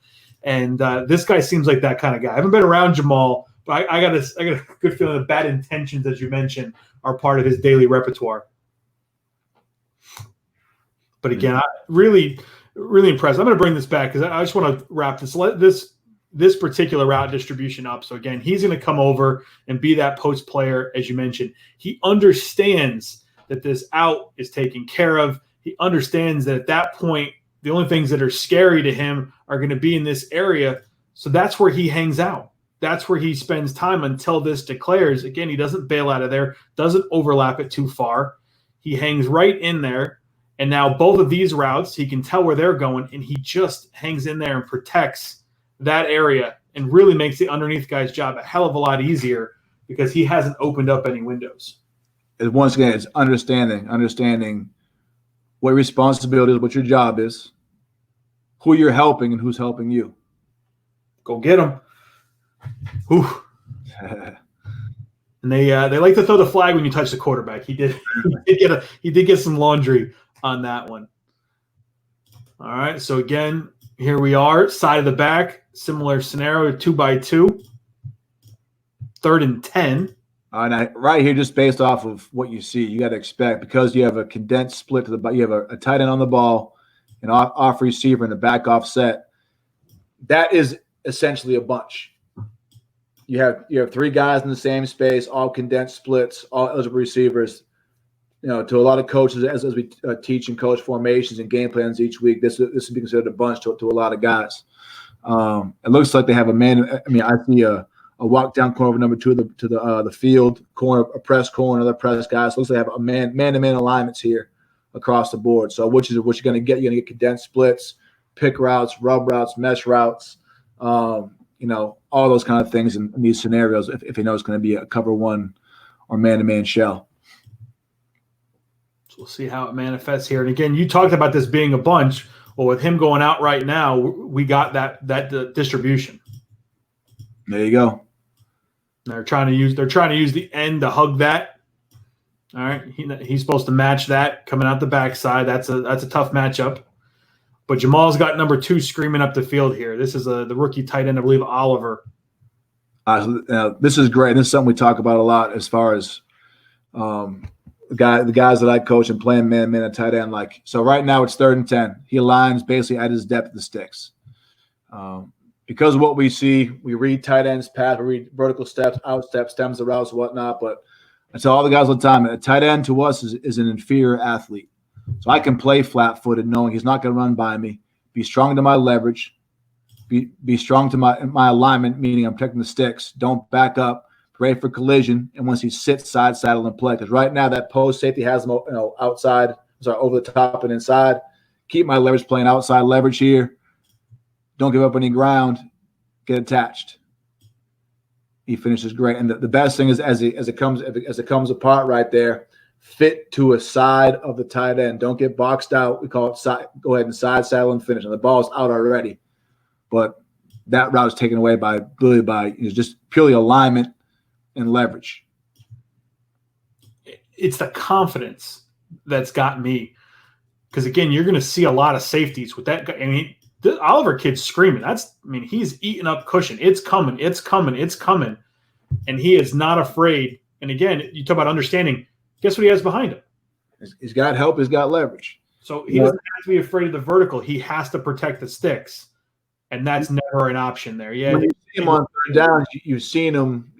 And this guy seems like that kind of guy. I haven't been around Jamal, but I got a good feeling that bad intentions, as you mentioned, are part of his daily repertoire. But again, I really, really impressed. I'm going to bring this back because I just want to wrap this particular route distribution up. So again, he's going to come over and be that post player, as you mentioned. He understands that this out is taken care of. He understands that at that point, the only things that are scary to him are going to be in this area. So that's where he hangs out. That's where he spends time until this declares. Again, he doesn't bail out of there, doesn't overlap it too far. He hangs right in there. And now both of these routes, he can tell where they're going, and he just hangs in there and protects that area and really makes the underneath guy's job a hell of a lot easier because he hasn't opened up any windows. Once again, it's understanding what your responsibility is, what your job is, who you're helping, and who's helping you. Go get them. And they like to throw the flag when you touch the quarterback. He did get some laundry on that one. All right. So again, Here we are, side of the back, similar scenario, 2x2. 3rd and 10. And right here, just based off of what you see, you got to expect, because you have a condensed split to the, you have a tight end on the ball, an off receiver, and a back offset. That is essentially a bunch. You have 3 guys in the same space, all condensed splits, all eligible receivers. You know, to a lot of coaches, as we teach and coach formations and game plans each week, this would be considered a bunch to a lot of guys. It looks like they have a man. I mean, I see a walk down corner over number 2 to the field corner, a press corner, another press guy. So it looks like they have a man-to-man alignments here across the board. So what you're going to get? You're going to get condensed splits, pick routes, rub routes, mesh routes. You know, all those kind of things in these scenarios. If you know it's going to be a cover 1 or man-to-man shell. We'll see how it manifests here. And again, you talked about this being a bunch. Well, with him going out right now, we got that distribution. There you go. They're trying to use the end to hug that. All right, he's supposed to match that coming out the backside. That's a tough matchup. But Jamal's got number 2 screaming up the field here. This is the rookie tight end, I believe, Oliver. This is great. This is something we talk about a lot as far as the guys that I coach and playing man at tight end. Like, so right now it's 3rd and 10. He aligns basically at his depth of the sticks. Because of what we see, we read tight ends path, we read vertical steps, out steps, stems the routes, whatnot. But I tell all the guys all the time, a tight end to us is an inferior athlete. So I can play flat-footed knowing he's not going to run by me, be strong to my leverage, be strong to my alignment, meaning I'm protecting the sticks, don't back up, ready for collision, and once he sits, side, saddle, and play. Because right now that post safety has him, outside, over the top and inside. Keep my leverage playing outside leverage here. Don't give up any ground. Get attached. He finishes great. And the best thing is as it comes apart right there, fit to a side of the tight end. Don't get boxed out. We call it side. Go ahead and side, saddle, and finish. And the ball's out already. But that route is taken away by just purely alignment and leverage. It's the confidence that's got me. Because, again, you're going to see a lot of safeties with that guy. I mean, the Oliver kid's screaming. He's eating up cushion. It's coming. It's coming. It's coming. And he is not afraid. And, again, you talk about understanding. Guess what he has behind him? He's got help. He's got leverage. So he doesn't have to be afraid of the vertical. He has to protect the sticks. And that's never an option there. Yeah. When you see him on 3rd down, you've seen him,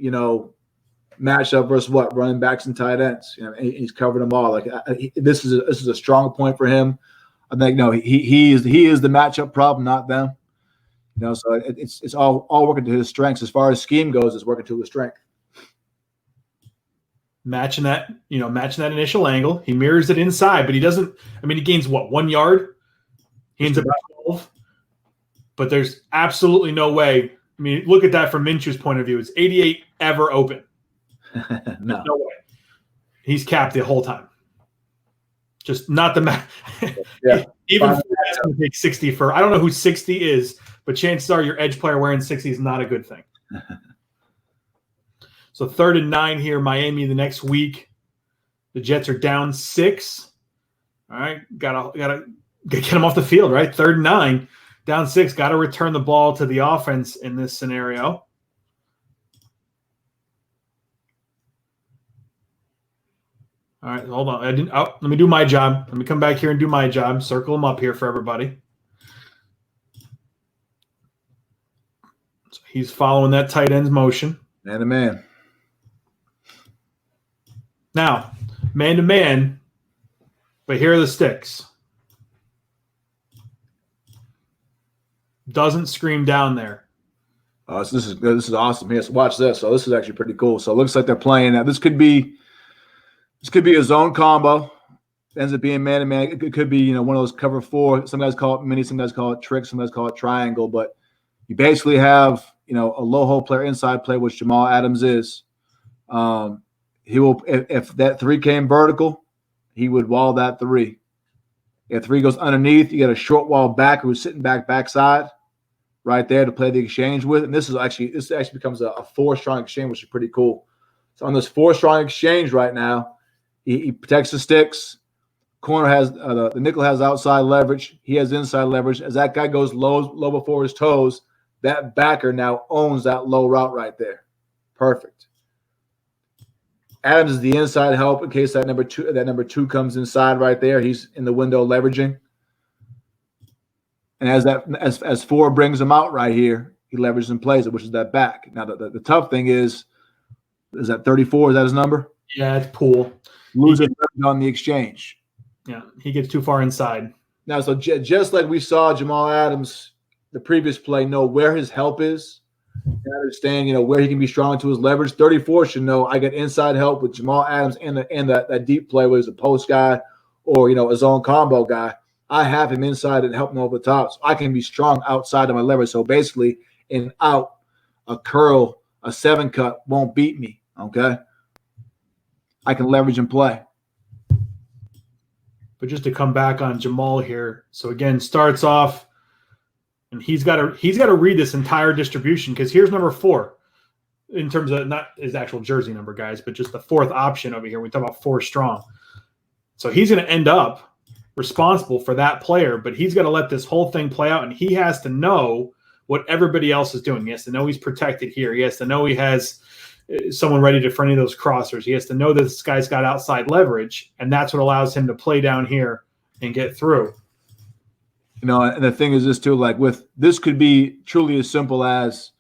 match up versus running backs and tight ends. He's covered them all. This is a strong point for him. I think he is the matchup problem, not them. So it's all working to his strengths. As far as scheme goes, it's working to his strength. Matching that initial angle. He mirrors it inside, but he doesn't. He gains 1 yard? He ends up 12. But there's absolutely no way. Look at that from Minshew's point of view. It's 88 ever open. No way. He's capped the whole time. Just not the match. Yeah. Even that's going to take 60 for. I don't know who 60 is, but chances are your edge player wearing 60 is not a good thing. So 3rd and 9 here, Miami the next week. The Jets are down 6. All right, gotta get them off the field, right? 3rd and 9, down 6. Got to return the ball to the offense in this scenario. All right, hold on. Let me do my job. Let me come back here and do my job. Circle them up here for everybody. So he's following that tight end's motion. Man to man. Now, man to man, but here are the sticks. Doesn't scream down there. Oh, so this is awesome. Yes, watch this. So this is actually pretty cool. So it looks like they're playing now. This could be a zone combo. It ends up being man to man. It could be one of those cover 4. Some guys call it mini. Some guys call it trick. Some guys call it triangle. But you basically have a low hole player, inside play, which Jamal Adams is. He will if that 3 came vertical, he would wall that 3. If 3 goes underneath, you get a short wall back who's sitting backside right there to play the exchange with. And this actually becomes a 4-strong exchange, which is pretty cool. So on this 4-strong exchange right now, he protects the sticks, corner has the nickel has outside leverage. He has inside leverage. As that guy goes low before his toes, that backer now owns that low route right there. Perfect. Adams is the inside help in case that number two comes inside right there. He's in the window leveraging. And as 4 brings him out right here, he leverages and plays it, which is that back. Now the tough thing is that 34? Is that his number? Yeah, it's Poole. Losing on the exchange. Yeah, he gets too far inside. Now, so just like we saw Jamal Adams, the previous play, know where his help is, and understand, where he can be strong to his leverage. 34 should know I get inside help with Jamal Adams and that deep play where he's a post guy or, a zone combo guy. I have him inside and help him over the top. So I can be strong outside of my leverage. So basically, an out, a curl, a 7-cut won't beat me, okay? I can leverage and play. But just to come back on Jamal here, so again, starts off, and he's got to read this entire distribution, because here's number 4 in terms of not his actual jersey number, guys, but just the 4th option over here. We talk about 4 strong. So he's going to end up responsible for that player, but he's got to let this whole thing play out, and he has to know what everybody else is doing. He has to know he's protected here. He has to know he has someone ready for any of those crossers. He has to know that this guy's got outside leverage, and that's what allows him to play down here and get through. And the thing is this too, like this could be truly as simple as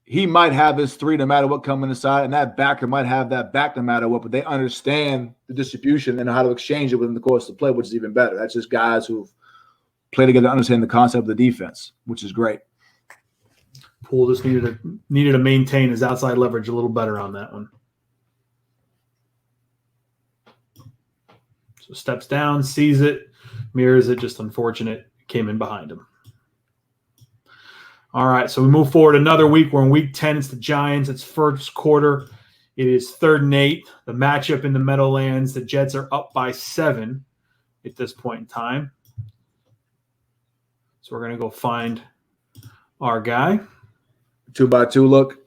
he might have his 3 no matter what coming inside, and that backer might have that back no matter what, but they understand the distribution and how to exchange it within the course of the play, which is even better. That's just guys who've played together, understand the concept of the defense, which is great. Poole just needed to maintain his outside leverage a little better on that one. So steps down, sees it, mirrors it, just unfortunate. Came in behind him. All right, so we move forward another week. We're in week 10. It's the Giants. It's first quarter. It is 3rd and 8. The matchup in the Meadowlands. The Jets are up by 7 at this point in time. So we're going to go find our guy. 2-by-2 look.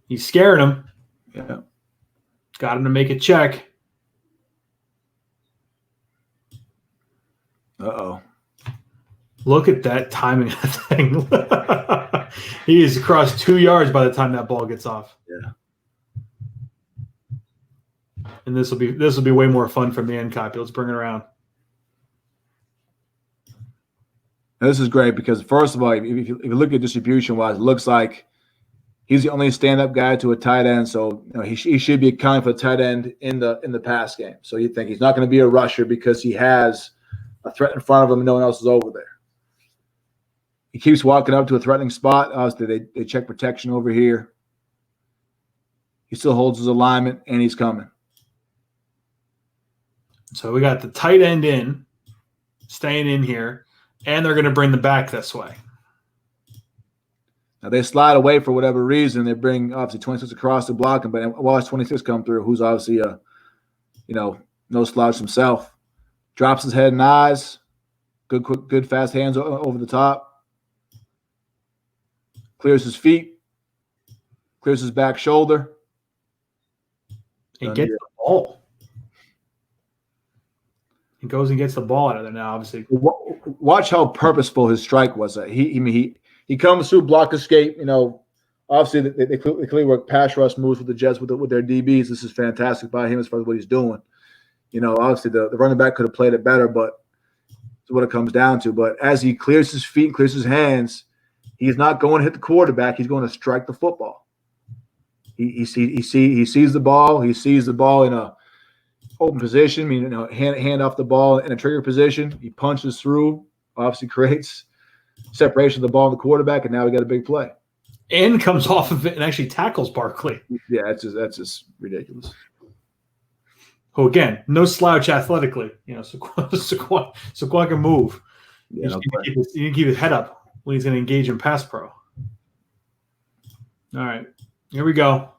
He's scaring him. Yeah. Got him to make a check. Uh-oh. Look at that timing of that thing. He is across 2 yards by the time that ball gets off. Yeah. And this will be way more fun from the end copy. Let's bring it around. Now, this is great because, first of all, if you look at distribution-wise, it looks like he's the only stand-up guy to a tight end, so he should be accounting for the tight end in the pass game. So you think he's not going to be a rusher because he has a threat in front of him and no one else is over there. He keeps walking up to a threatening spot. Obviously, they check protection over here. He still holds his alignment, and he's coming. So we got the tight end in, staying in here, and they're going to bring the back this way. Now, they slide away for whatever reason. They bring, obviously, 26 across to block him, but watch 26 come through, who's obviously, no slouch himself. Drops his head and eyes. Good fast hands over the top. Clears his feet. Clears his back shoulder. And gets the ball. He goes and gets the ball out of there now, obviously. Watch how purposeful his strike was. He comes through, block escape. Obviously they clearly work pass rush moves with the Jets with their DBs. This is fantastic by him as far as what he's doing. Obviously the running back could have played it better, but it's what it comes down to. But as he clears his feet, clears his hands, he's not going to hit the quarterback. He's going to strike the football. He sees the ball. He sees the ball in a open position. Hand off the ball in a trigger position. He punches through. Obviously creates separation of the ball and the quarterback, and now we got a big play. And comes off of it and actually tackles Barkley. Yeah, that's just ridiculous. Who again, no slouch athletically. Saquon can move. Yeah, you need to keep his head up when he's going to engage in pass pro. All right, here we go.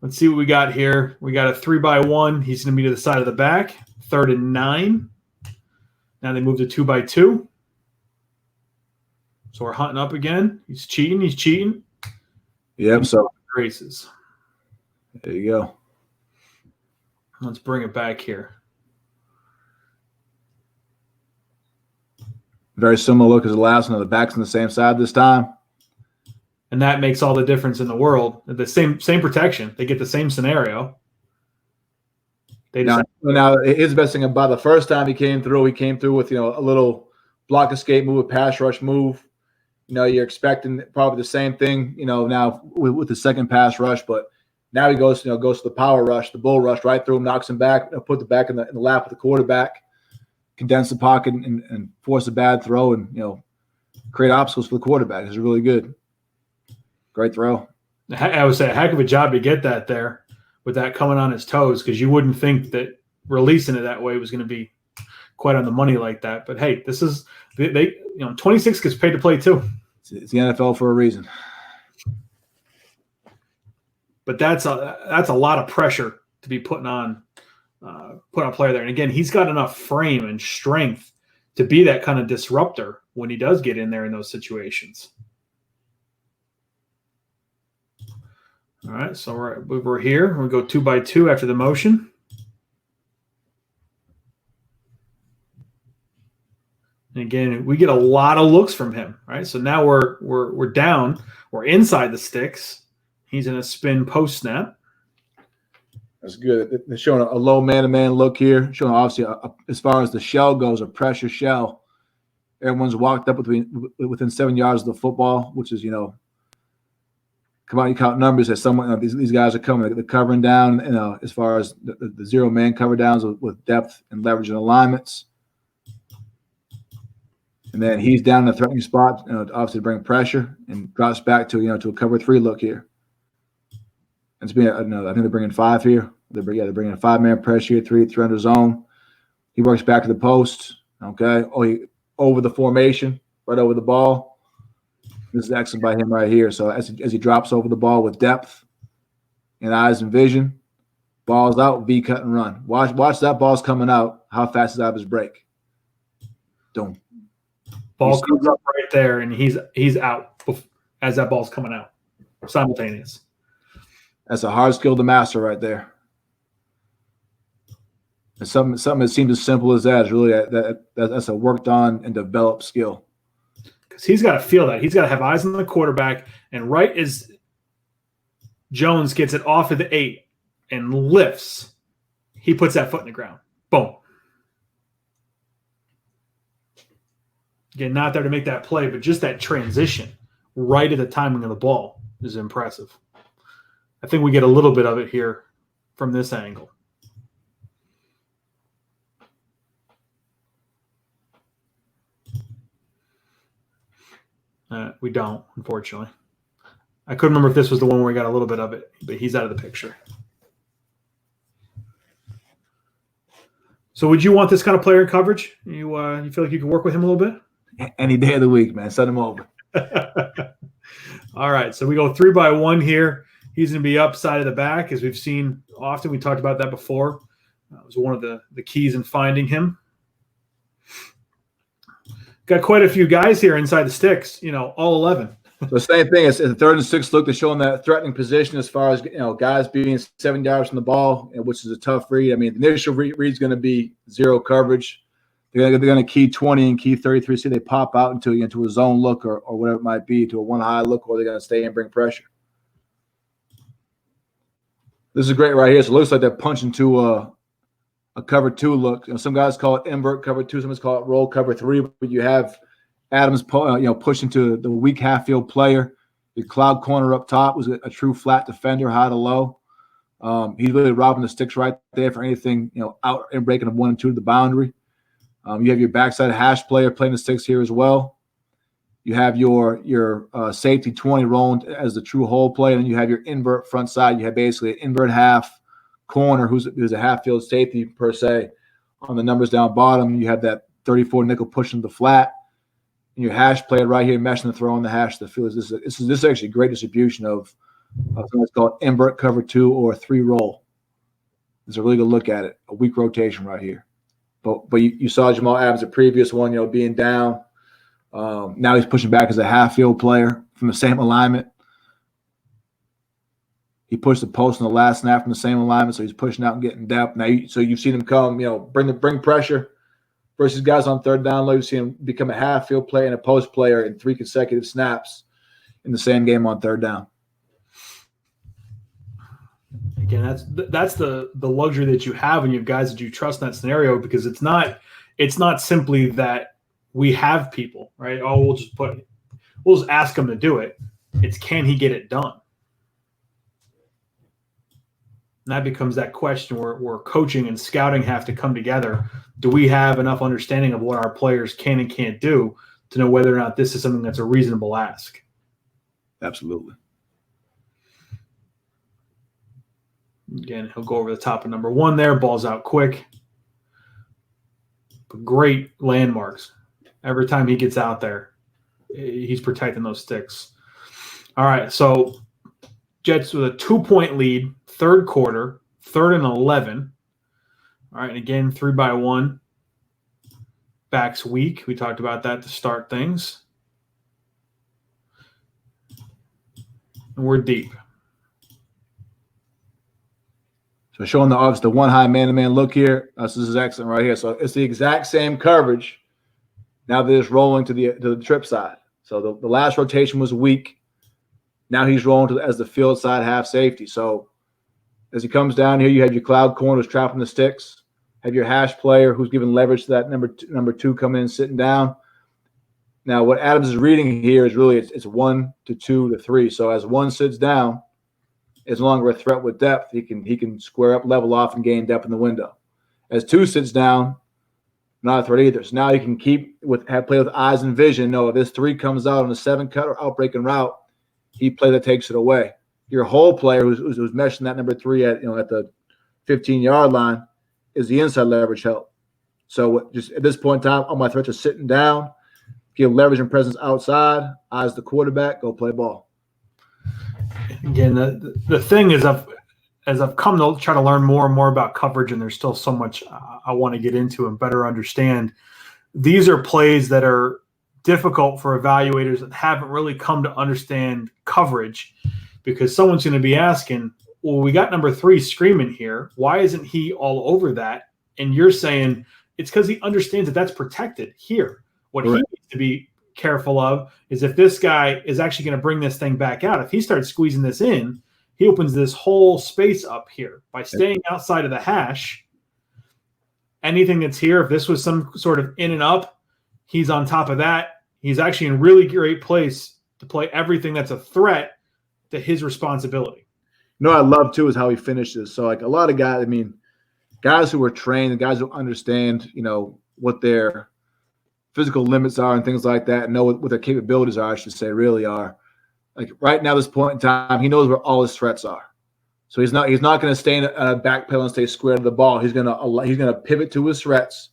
Let's see what we got here. We got a 3-by-1. He's going to be to the side of the back. 3rd and 9. Now they move to 2-by-2. So we're hunting up again. He's cheating. Yep. So races. there you go. Let's bring it back here. Very similar look as the last one. The back's on the same side this time. And that makes all the difference in the world. The same protection. They get the same scenario. Now, his best thing about the first time he came through with, a little block escape move, a pass rush move. You're expecting probably the same thing, now with the second pass rush, but now he goes to the power rush, the bull rush right through him, knocks him back, put the back in the lap of the quarterback, condense the pocket and force a bad throw and, create obstacles for the quarterback. It's really good. Great throw. I would say a heck of a job to get that there with that coming on his toes, because you wouldn't think that releasing it that way was going to be quite on the money like that. But hey, this is they 26 gets paid to play too. It's the NFL for a reason. But that's a lot of pressure to be put on a player there. And again, he's got enough frame and strength to be that kind of disruptor when he does get in there in those situations. All right, so we're here. We go 2x2 after the motion. And again, we get a lot of looks from him, right? So now we're down. We're inside the sticks. He's in a spin post snap. That's good. They're showing a low man-to-man look here. Showing obviously, as far as the shell goes, a pressure shell. Everyone's walked up within 7 yards of the football, which is, come on, you count numbers that someone these guys are coming. They're covering down, as far as the zero-man cover downs with depth and leverage and alignments. And then he's down in the threatening spot, obviously to bring pressure, and drops back to a cover 3 look here. It's been I think they're bringing 5 here. They're bringing a 5-man pressure here, 3 under zone. He works back to the post. Okay, he over the formation, right over the ball. This is excellent by him right here. So as he drops over the ball with depth and eyes and vision, ball's out, V cut and run. Watch that ball's coming out. How fast is out of his break? Boom. Ball comes up right there, and he's out as that ball's coming out. Simultaneous. That's a hard skill to master right there. And something that seems as simple as that is really that's a worked on and developed skill. Because he's got to feel that. He's got to have eyes on the quarterback, and right as Jones gets it off of the 8 and lifts, he puts that foot in the ground. Boom. Again, not there to make that play, but just that transition right at the timing of the ball is impressive. I think we get a little bit of it here from this angle. We don't, unfortunately. I couldn't remember if this was the one where we got a little bit of it, but he's out of the picture. So would you want this kind of player coverage? You feel like you can work with him a little bit? Any day of the week, man. Send him over. All right, so we go 3x1 here. He's going to be upside of the back, as we've seen often. We talked about that before. That was one of the keys in finding him. Got quite a few guys here inside the sticks, all 11. The same thing. It's a 3rd and 6 look. They're showing that threatening position as far as, guys being 7 yards from the ball, which is a tough read. I mean, the initial read's going to be 0 coverage. They're going to key 20 and key 33. See, they pop out into a zone look or whatever it might be, to a 1 high look, or they're going to stay and bring pressure. This is great right here. So it looks like they're punching to a cover 2 look. Some guys call it invert cover 2. Some guys call it roll cover 3. But you have Adams, pushing to the weak half field player. Your cloud corner up top was a true flat defender, high to low. He's really robbing the sticks right there for anything, out and breaking them 1 and 2 to the boundary. You have your backside hash player playing the sticks here as well. You have your safety 20 rolling as the true hole play, and then you have your invert front side. You have basically an invert half corner who's a half field safety per se. On the numbers down bottom, you have that 34 nickel pushing the flat. And your hash player right here meshing the throw on the hash to the field. This is actually great distribution of something that's called invert cover 2 or 3 roll. It's a really good look at it. A weak rotation right here. But you saw Jamal Adams, the previous one, being down. Now he's pushing back as a half field player from the same alignment. He pushed the post in the last snap from the same alignment, so he's pushing out and getting depth. Now, so you've seen him come, bring pressure versus guys on third down low. You've seen him become a half field player and a post player in 3 consecutive snaps in the same game on third down. Again, that's the luxury that you have when you have guys that you trust in that scenario, because it's not simply that we have people, right? Oh, we'll just ask him to do it. It's, can he get it done? And that becomes that question where coaching and scouting have to come together. Do we have enough understanding of what our players can and can't do to know whether or not this is something that's a reasonable ask? Absolutely. Again, he'll go over the top of number 1 there. Ball's out quick. But great landmarks. Every time he gets out there, he's protecting those sticks. All right, so Jets with a 2-point lead, third quarter, 3rd and 11. All right, and again, 3-by-1. Backs weak. We talked about that to start things. And we're deep. So showing the one high man-to-man look here. This is excellent right here. So it's the exact same coverage. Now they're just rolling to the trip side. So the last rotation was weak. Now he's rolling as the field side half safety. So as he comes down here, you have your cloud corners trapping the sticks. Have your hash player who's giving leverage to that number two coming in, sitting down. Now what Adams is reading here is really it's 1 to 2 to 3. So as one sits down, it's no longer a threat with depth. He can square up, level off, and gain depth in the window. As 2 sits down, not a threat either. So now you can play with eyes and vision. No, if this 3 comes out on a 7 cut or outbreaking route, he play that takes it away. Your whole player who's meshing that number 3 at the 15-yard line is the inside leverage help. So just at this point in time, all my threats are sitting down, give leverage and presence outside, eyes the quarterback, go play ball. Again, the thing is, as I've come to try to learn more and more about coverage, and there's still so much I want to get into and better understand, these are plays that are difficult for evaluators that haven't really come to understand coverage, because someone's going to be asking, well, we got number 3 screaming here. Why isn't he all over that? And you're saying it's because he understands that that's protected here. What Correct. he needs to be careful of is if this guy is actually going to bring this thing back out. If he starts squeezing this in, he opens this whole space up here by staying outside of the hash. Anything that's here, if this was some sort of in and up, he's on top of that. He's actually in really great place to play everything that's a threat to his responsibility. You know what I love too is how he finishes. So like a lot of guys, guys who are trained and guys who understand, what their physical limits are and things like that, and know what their capabilities are, I should say, really are. Like right now, this point in time, he knows where all his threats are. So he's not going to stay in a back pedal and stay square to the ball. He's going to pivot to his threats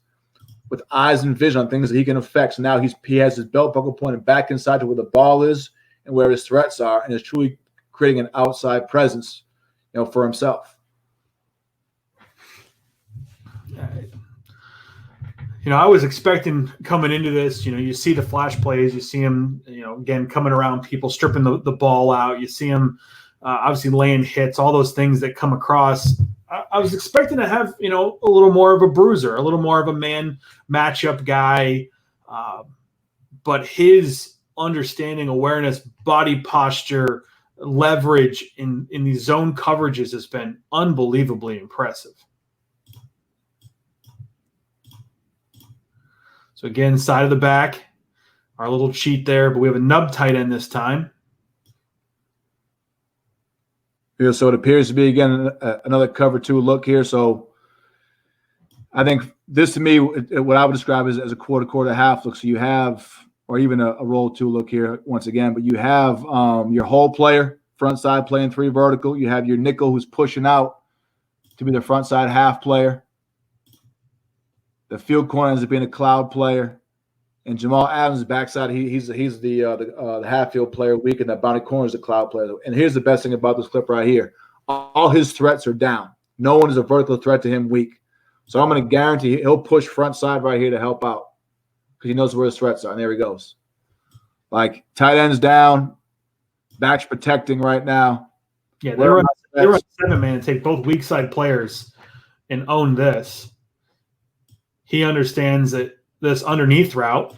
with eyes and vision on things that he can affect. So now he has his belt buckle pointed back inside to where the ball is and where his threats are, and is truly creating an outside presence, for himself. I was expecting coming into this, you see the flash plays, you see him, again, coming around people, stripping the ball out. You see him obviously laying hits, all those things that come across. I was expecting to have, a little more of a bruiser, a little more of a man matchup guy. But his understanding, awareness, body posture, leverage in these zone coverages has been unbelievably impressive. So again, side of the back, our little cheat there, but we have a nub tight end this time. Yeah, so it appears to be, again, another cover 2 look here. So I think this, to me, what I would describe as a quarter half look. So you have, or even a roll 2 look here once again, but you have your whole player, front side playing 3 vertical. You have your nickel who's pushing out to be the front side half player. The field corner ends up being a cloud player, and Jamal Adams' backside, he's the half field player weak, and the boundary corner is the cloud player. And here's the best thing about this clip right here: all his threats are down. No one is a vertical threat to him weak. So I'm going to guarantee he'll push front side right here to help out because he knows where his threats are. And there he goes. Like tight ends down, backs protecting right now. Yeah, they're they run 7-man and take both weak side players and own this. He understands that this underneath route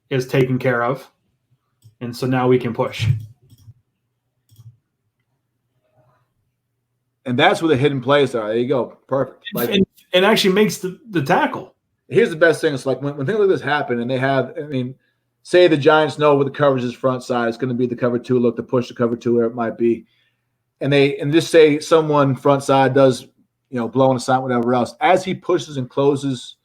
is taken care of, and so now we can push. And that's where the hidden plays are. There you go. Perfect. Like, and actually makes the tackle. Here's the best thing. It's like when things like this happen and they have, I mean, say the Giants know what the coverage is front side. It's going to be the cover 2 look, to push the cover 2 where it might be. And just say someone front side does, blow on a sign, whatever else. As he pushes and closes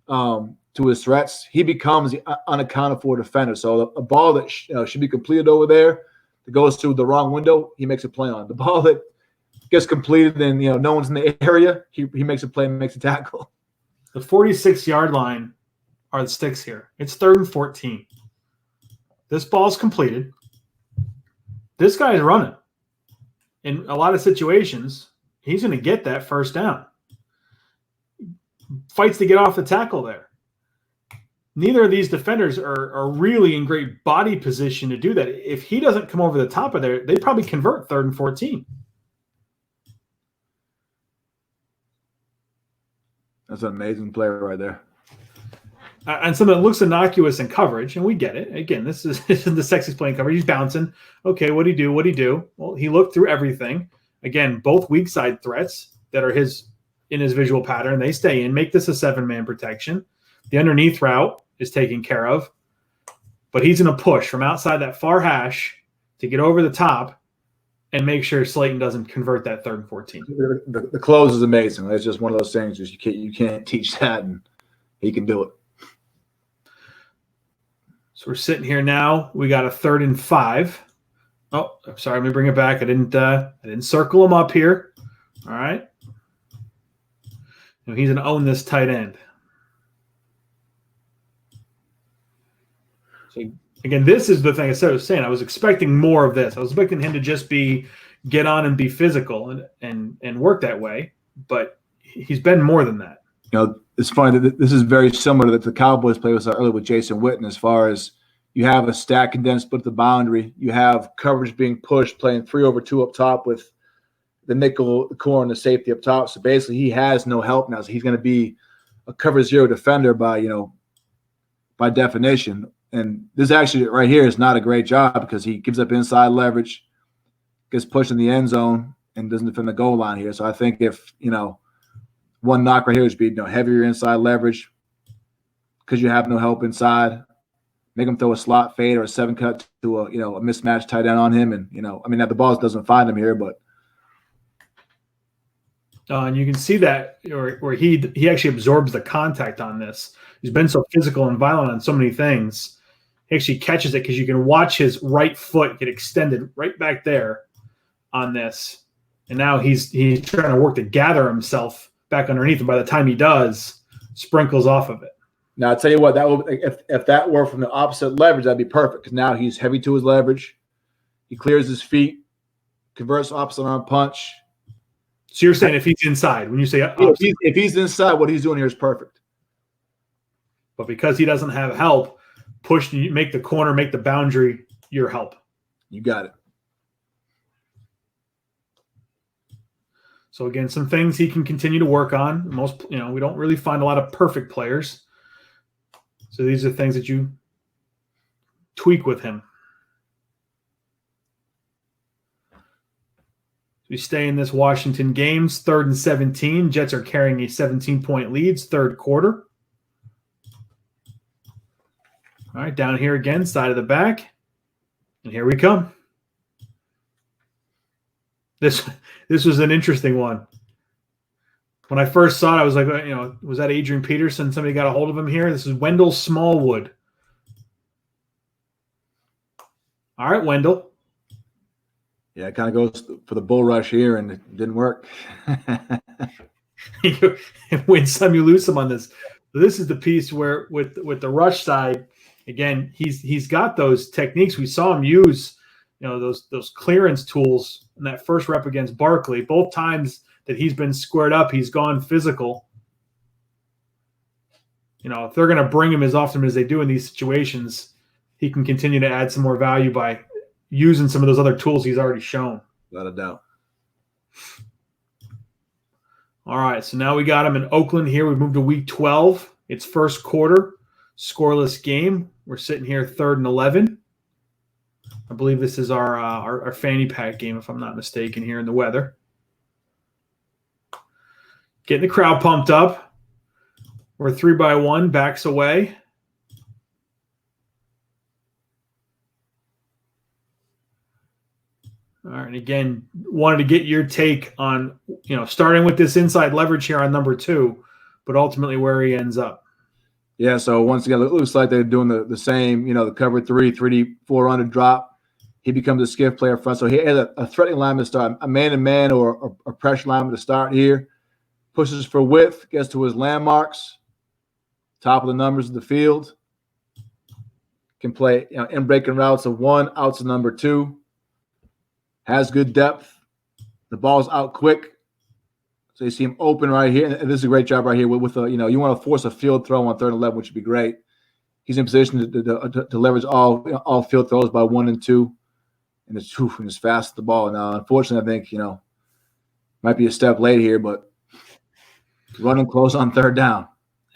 to his threats, he becomes the unaccounted for defender. So a ball that should be completed over there that goes to the wrong window, he makes a play on. The ball that gets completed and no one's in the area, he makes a play and makes a tackle. The 46-yard line are the sticks here. It's 3rd and 14. This ball's completed. This guy's running. In a lot of situations, he's going to get that first down. Fights to get off the tackle there. Neither of these defenders are really in great body position to do that. If he doesn't come over the top of there, they probably convert 3rd and 14. That's an amazing play right there. And something that looks innocuous in coverage, and we get it. Again, this is the sexiest play in coverage. He's bouncing. Okay, what'd he do? What'd he do? Well, he looked through everything. Again, both weak side threats that are in his visual pattern, they stay in. Make this a 7-man protection. The underneath route is taken care of. But he's going to push from outside that far hash to get over the top and make sure Slayton doesn't convert that 3rd and 14. The close is amazing. It's just one of those things. You can't teach that, and he can do it. So we're sitting here now. We got a 3rd and 5. Oh, I'm sorry. Let me bring it back. I didn't circle him up here. All right. He's going to own this tight end. So again, this is the thing I was saying. I was expecting more of this. I was expecting him to just get on and be physical and work that way, but he's been more than that. It's funny that this is very similar to the Cowboys play with earlier with Jason Witten, as far as you have a stack condensed split the boundary. You have coverage being pushed, playing 3-over-2 up top with the nickel, the core, and the safety up top. So basically he has no help now. So he's going to be a cover 0 defender by definition. And this actually right here is not a great job because he gives up inside leverage, gets pushed in the end zone, and doesn't defend the goal line here. So I think if, one knock right here would be heavier inside leverage because you have no help inside. Make him throw a slot fade or a 7-cut to a mismatched tight end on him, and now the ball doesn't find him here, but and you can see that where he actually absorbs the contact on this. He's been so physical and violent on so many things. He actually catches it because you can watch his right foot get extended right back there on this, and now he's trying to work to gather himself back underneath, and by the time he does, sprinkles off of it. Now, I'll tell you what, that would, if that were from the opposite leverage, that'd be perfect because now he's heavy to his leverage. He clears his feet, converts opposite arm punch. So you're saying if he's inside, when you say if he's inside, what he's doing here is perfect. But because he doesn't have help, push, make the corner, make the boundary your help. You got it. So again, some things he can continue to work on. We don't really find a lot of perfect players. So these are things that you tweak with him. We stay in this Washington games, 3rd and 17. Jets are carrying a 17-point leads, 3rd quarter. All right, down here again, side of the back. And here we come. This was an interesting one. When I first saw it, I was like, was that Adrian Peterson? Somebody got a hold of him here? This is Wendell Smallwood. All right, Wendell. Yeah, it kind of goes for the bull rush here, and it didn't work. You win some, you lose some on this. This is the piece where with the rush side, again, he's got those techniques. We saw him use, those clearance tools in that first rep against Barkley. Both times that he's been squared up, he's gone physical. If they're going to bring him as often as they do in these situations, he can continue to add some more value by using some of those other tools he's already shown. Without a doubt. All right, so now we got him in Oakland here. We moved to week 12. It's first quarter, scoreless game. We're sitting here 3rd and 11. I believe this is our fanny pack game, if I'm not mistaken, here in the weather. Getting the crowd pumped up. We're 3-by-1, backs away. All right, and again, wanted to get your take on, starting with this inside leverage here on number 2, but ultimately where he ends up. Yeah, so once again, it looks like they're doing the same, the cover 3, 3D, 4 under drop. He becomes a skiff player front. So he has a threatening lineman to start, a man-to-man or a pressure lineman to start here. Pushes for width, gets to his landmarks, top of the numbers of the field. Can play in breaking routes of 1, outs of number 2. Has good depth. The ball's out quick. So you see him open right here. And this is a great job right here with you want to force a field throw on 3rd and 11, which would be great. He's in position to leverage all field throws by 1 and 2. And it's fast the ball. Now, unfortunately, I think, might be a step late here, but running close on 3rd down.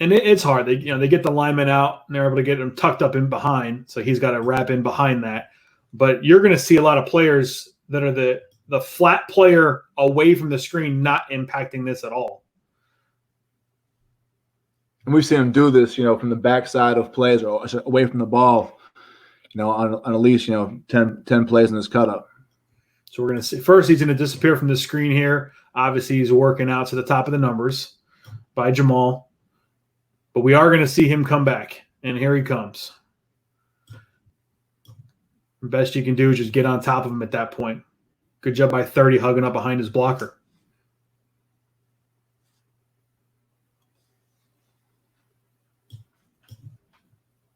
And it's hard. They get the lineman out and they're able to get him tucked up in behind. So he's got to wrap in behind that. But you're going to see a lot of players that are the flat player away from the screen not impacting this at all. And we've seen him do this, from the backside of plays or away from the ball, on at least, 10 plays in this cut-up. So we're going to see – first, he's going to disappear from the screen here. Obviously, he's working out to the top of the numbers by Jamal. But we are going to see him come back, and here he comes. The best you can do is just get on top of him at that point. Good job by 30 hugging up behind his blocker.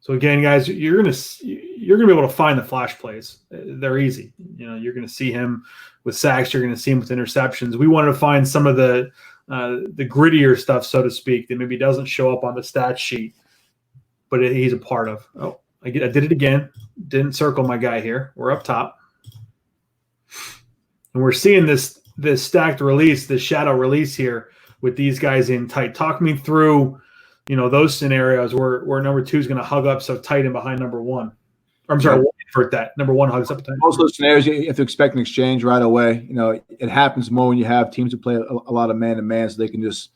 So again, guys, you're gonna be able to find the flash plays. They're easy. You're gonna see him with sacks. You're gonna see him with interceptions. We wanted to find some of the grittier stuff, so to speak, that maybe doesn't show up on the stat sheet, but he's a part of. Oh, I did it again. Didn't circle my guy here. We're up top. And we're seeing this stacked release, this shadow release here with these guys in tight. Talk me through, those scenarios where number 2 is going to hug up so tight in behind number 1. Or I'm sorry, invert that. Number 1 hugs up tight. Most of those scenarios, you have to expect an exchange right away. It happens more when you have teams who play a lot of man-to-man, so they can just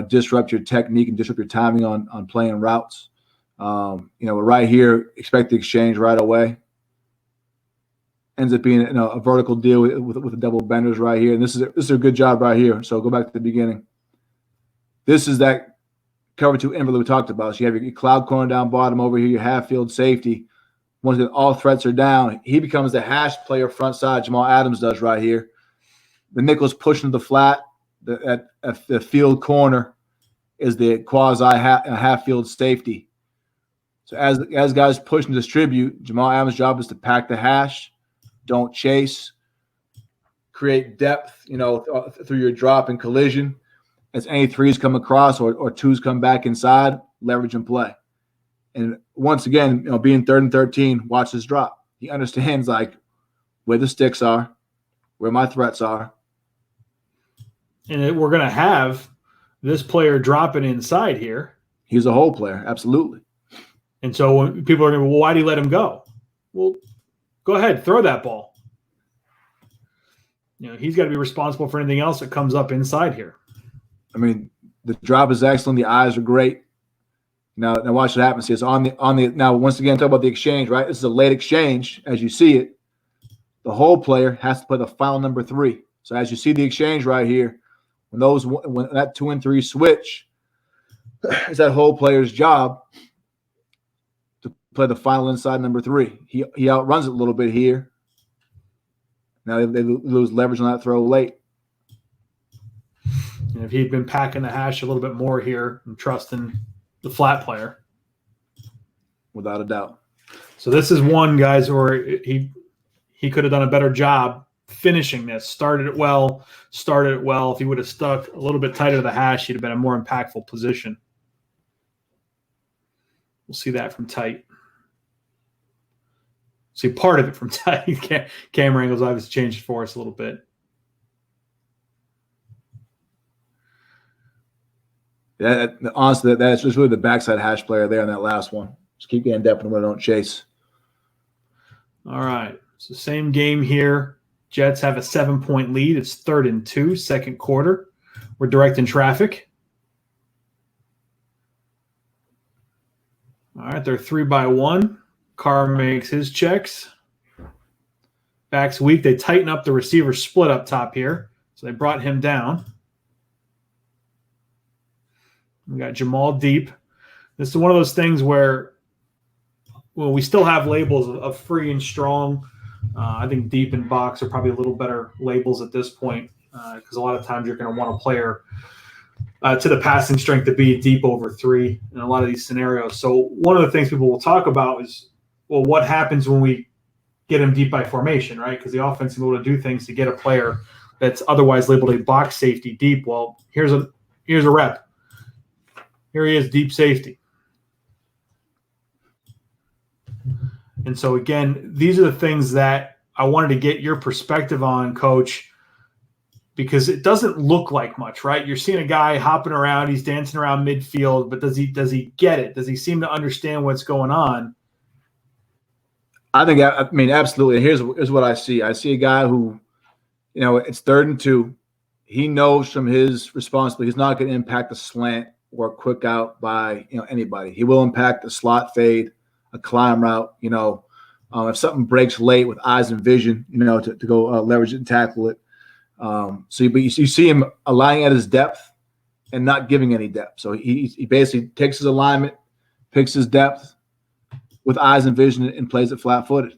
disrupt your technique and disrupt your timing on playing routes. Right here, expect the exchange right away. Ends up being a vertical deal with the double benders right here. And this is a good job right here. So go back to the beginning. This is that cover 2 inverted we talked about. So you have your cloud corner down bottom over here, your half field safety. Once all threats are down, he becomes the hash player front side. Jamal Adams does right here. The nickel's pushing the flat. The field corner is the quasi half field safety. So as guys push and distribute, Jamal Adams' job is to pack the hash. Don't chase. Create depth, through your drop and collision. As any 3s come across or 2s come back inside, leverage and play. And once again, being 3rd and 13, watch this drop. He understands where the sticks are, where my threats are. And we're going to have this player dropping inside here. He's a hole player, absolutely. And so when people are going to, well, why do you let him go? Well, go ahead, throw that ball. He's got to be responsible for anything else that comes up inside here. I mean, the drop is excellent. The eyes are great. Now watch what happens here. It's on the now once again talk about the exchange, right? This is a late exchange as you see it. The hole player has to play the final number 3. So as you see the exchange right here, when that 2 and 3 switch, it's that hole player's job to play the final inside number 3. He outruns it a little bit here. Now they lose leverage on that throw late. And if he'd been packing the hash a little bit more here and trusting the flat player. Without a doubt. So this is one, guys, where he could have done a better job finishing this. Started it well. If he would have stuck a little bit tighter to the hash, he'd have been in a more impactful position. We'll see that from tight. See part of it from tight. Camera angles obviously changed for us a little bit. Honestly, that's just really the backside hash player there on that last one. Just keep getting depth and we don't chase. All right. So same game here. Jets have a 7-point lead. It's 3rd and 2, second quarter. We're directing traffic. All right, they're 3-by-1. Carr makes his checks. Backs weak. They tighten up the receiver split up top here. So they brought him down. We got Jamal deep. This is one of those things where, well, we still have labels of free and strong. I think deep and box are probably a little better labels at this point because a lot of times you're going to want a player to the passing strength to be deep over 3 in a lot of these scenarios. So one of the things people will talk about is, well, what happens when we get him deep by formation, right? Because the offense is able to do things to get a player that's otherwise labeled a box safety deep. Well, here's a rep. Here he is, deep safety. And so, again, these are the things that I wanted to get your perspective on, Coach, because it doesn't look like much, right? You're seeing a guy hopping around, he's dancing around midfield, but does he get it? Does he seem to understand what's going on? I mean, absolutely. Here's what I see. I see a guy who, it's 3rd and 2. He knows from his responsibility he's not going to impact the slant or a quick out by anybody. He will impact a slot fade, a climb route. If something breaks late with eyes and vision, to go leverage it and tackle it. So you see him aligning at his depth and not giving any depth. So he basically takes his alignment, picks his depth with eyes and vision, and plays it flat-footed.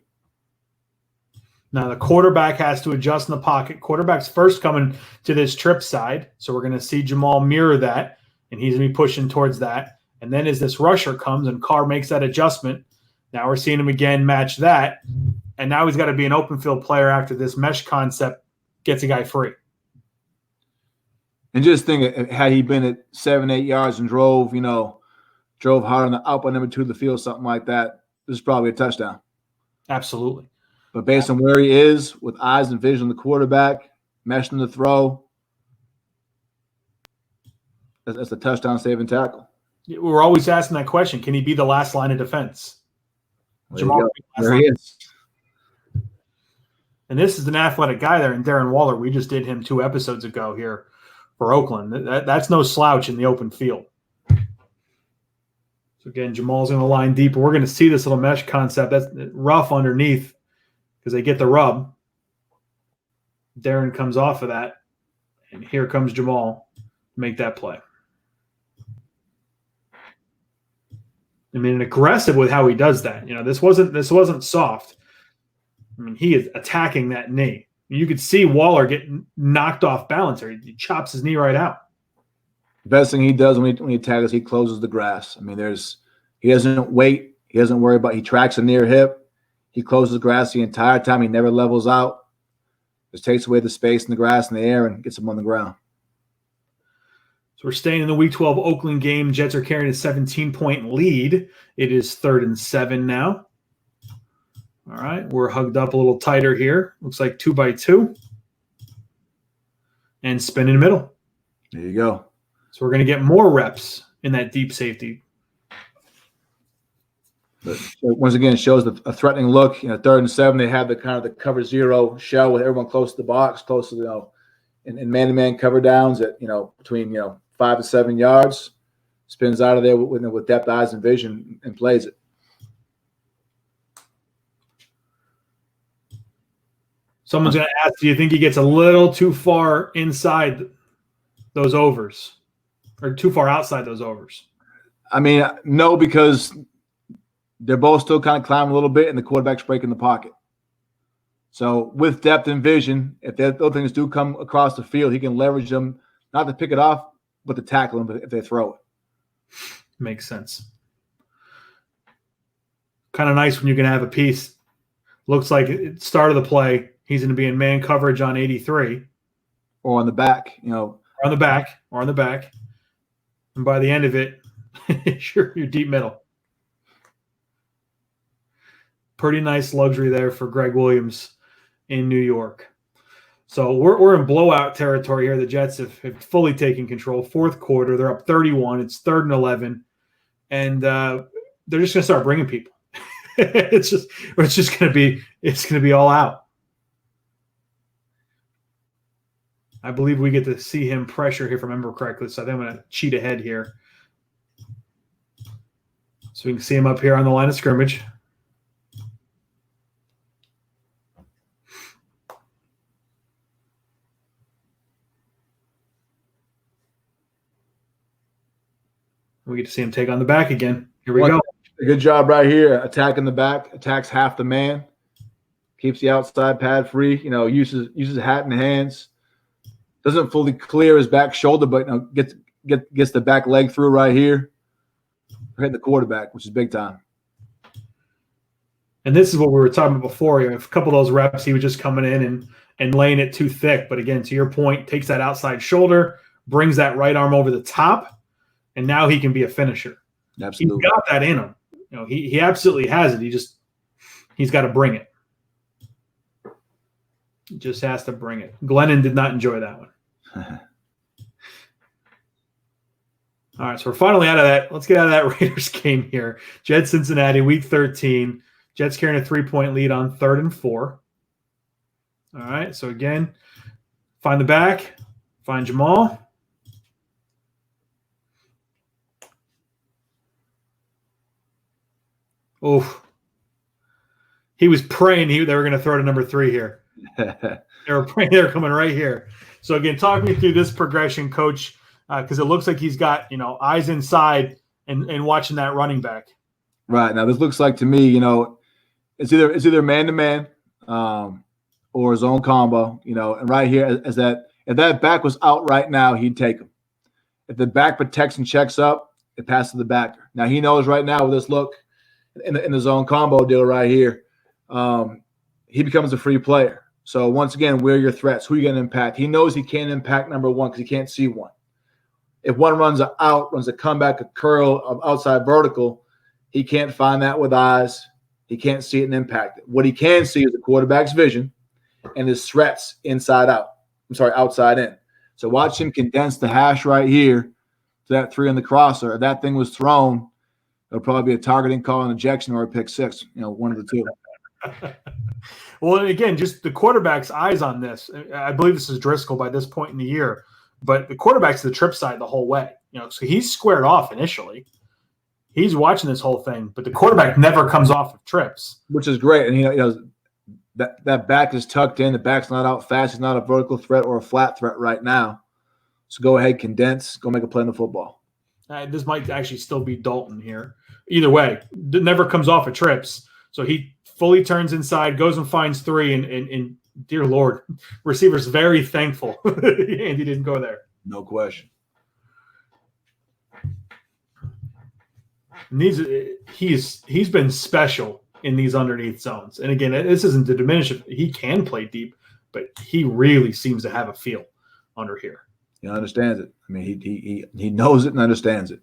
Now the quarterback has to adjust in the pocket. Quarterback's first coming to this trip side, so we're going to see Jamal mirror that, and he's going to be pushing towards that. And then as this rusher comes and Carr makes that adjustment, now we're seeing him again match that, and now he's got to be an open field player after this mesh concept gets a guy free. And just think, had he been at 7-8 yards and drove hard on the out by number 2 of the field, something like that, this is probably a touchdown. Absolutely. But based on where he is with eyes and vision of the quarterback, meshing the throw, that's a touchdown saving tackle. We're always asking that question. Can he be the last line of defense? Jamal, there he is. And this is an athletic guy there, and Darren Waller. We just did him 2 episodes ago here for Oakland. That's no slouch in the open field. So, again, Jamal's going to line deep. We're going to see this little mesh concept. That's rough underneath because they get the rub. Darren comes off of that, and here comes Jamal to make that play. I mean, aggressive with how he does that. This wasn't soft. I mean, he is attacking that knee. You could see Waller getting knocked off balance, or he chops his knee right out. The best thing he does when he tackles, he closes the grass. I mean, he doesn't wait. He doesn't worry about. He tracks a near hip. He closes the grass the entire time. He never levels out. Just takes away the space in the grass and the air and gets him on the ground. So we're staying in the Week 12 Oakland game. Jets are carrying a 17-point lead. It is 3rd and 7 now. All right, we're hugged up a little tighter here. Looks like 2-by-2. And spin in the middle. There you go. So we're going to get more reps in that deep safety. But once again, it shows a threatening look. 3rd and 7, they have the kind of the cover 0 shell with everyone close to the box, close to in man-to-man cover downs at between 5 to 7 yards. Spins out of there with depth, eyes, and vision, and plays it. Someone's going to ask, do you think he gets a little too far inside those overs or too far outside those overs? I mean, no, because they're both still kind of climbing a little bit and the quarterback's breaking the pocket. So with depth and vision, if those things do come across the field, he can leverage them, not to pick it off, but to tackle them if they throw it. Makes sense. Kind of nice when you can have a piece. Looks like at the start of the play, he's going to be in man coverage on 83. Or on the back, Or on the back. And by the end of it, you're deep middle. Pretty nice luxury there for Gregg Williams in New York. So we're in blowout territory here. The Jets have fully taken control. Fourth quarter, they're up 31. It's 3rd and 11, and they're just going to start bringing people. it's just going to be all out. I believe we get to see him pressure here, if I remember correctly. So I think I'm going to cheat ahead here, so we can see him up here on the line of scrimmage. We get to see him take on the back again. Here we go. Good job right here. Attacking the back, attacks half the man, keeps the outside pad free. Uses hat and hands. Doesn't fully clear his back shoulder, but gets the back leg through right here. Hitting the quarterback, which is big time. And this is what we were talking about before. A couple of those reps, he was just coming in and laying it too thick. But again, to your point, takes that outside shoulder, brings that right arm over the top. And now he can be a finisher. Absolutely. He's got that in him. He absolutely has it. He's got to bring it. He just has to bring it. Glennon did not enjoy that one. All right, so we're finally out of that. Let's get out of that Raiders game here. Jets Cincinnati, week 13. Jets carrying a 3-point lead on 3rd and 4. All right, so again, find the back, find Jamal. Oh, he was praying they were going to throw to number 3 here. They were praying they were coming right here. So again, talk me through this progression, Coach, because it looks like he's got eyes inside and watching that running back. Right now, this looks like to me, it's either man to man or zone combo. And right here, if that back was out right now, he'd take him. If the back protects and checks up, it passes to the backer. Now he knows right now with this look. In the zone combo deal right here, he becomes a free player. So once again, where are your threats? Who are you going to impact? He knows he can't impact number 1 because he can't see one. If one runs a comeback, a curl, outside vertical, he can't find that with eyes. He can't see it and impact it. What he can see is the quarterback's vision and his threats outside in. So watch him condense the hash right here to that 3 on the crosser. If that thing was thrown, it'll probably be a targeting call, an ejection, or a pick 6. One of the two. Well, again, just the quarterback's eyes on this. I believe this is Driscoll by this point in the year, but the quarterback's the trip side the whole way. So he's squared off initially. He's watching this whole thing, but the quarterback never comes off of trips, which is great. And that back is tucked in. The back's not out fast. It's not a vertical threat or a flat threat right now. So go ahead, condense, go make a play in the football. This might actually still be Dalton here. Either way, it never comes off of trips. So he fully turns inside, goes and finds 3, and dear Lord, receiver's very thankful Andy didn't go there. No question. And he's been special in these underneath zones. And again, this isn't to diminish it. He can play deep, but he really seems to have a feel under here. He understands it. I mean, he knows it and understands it.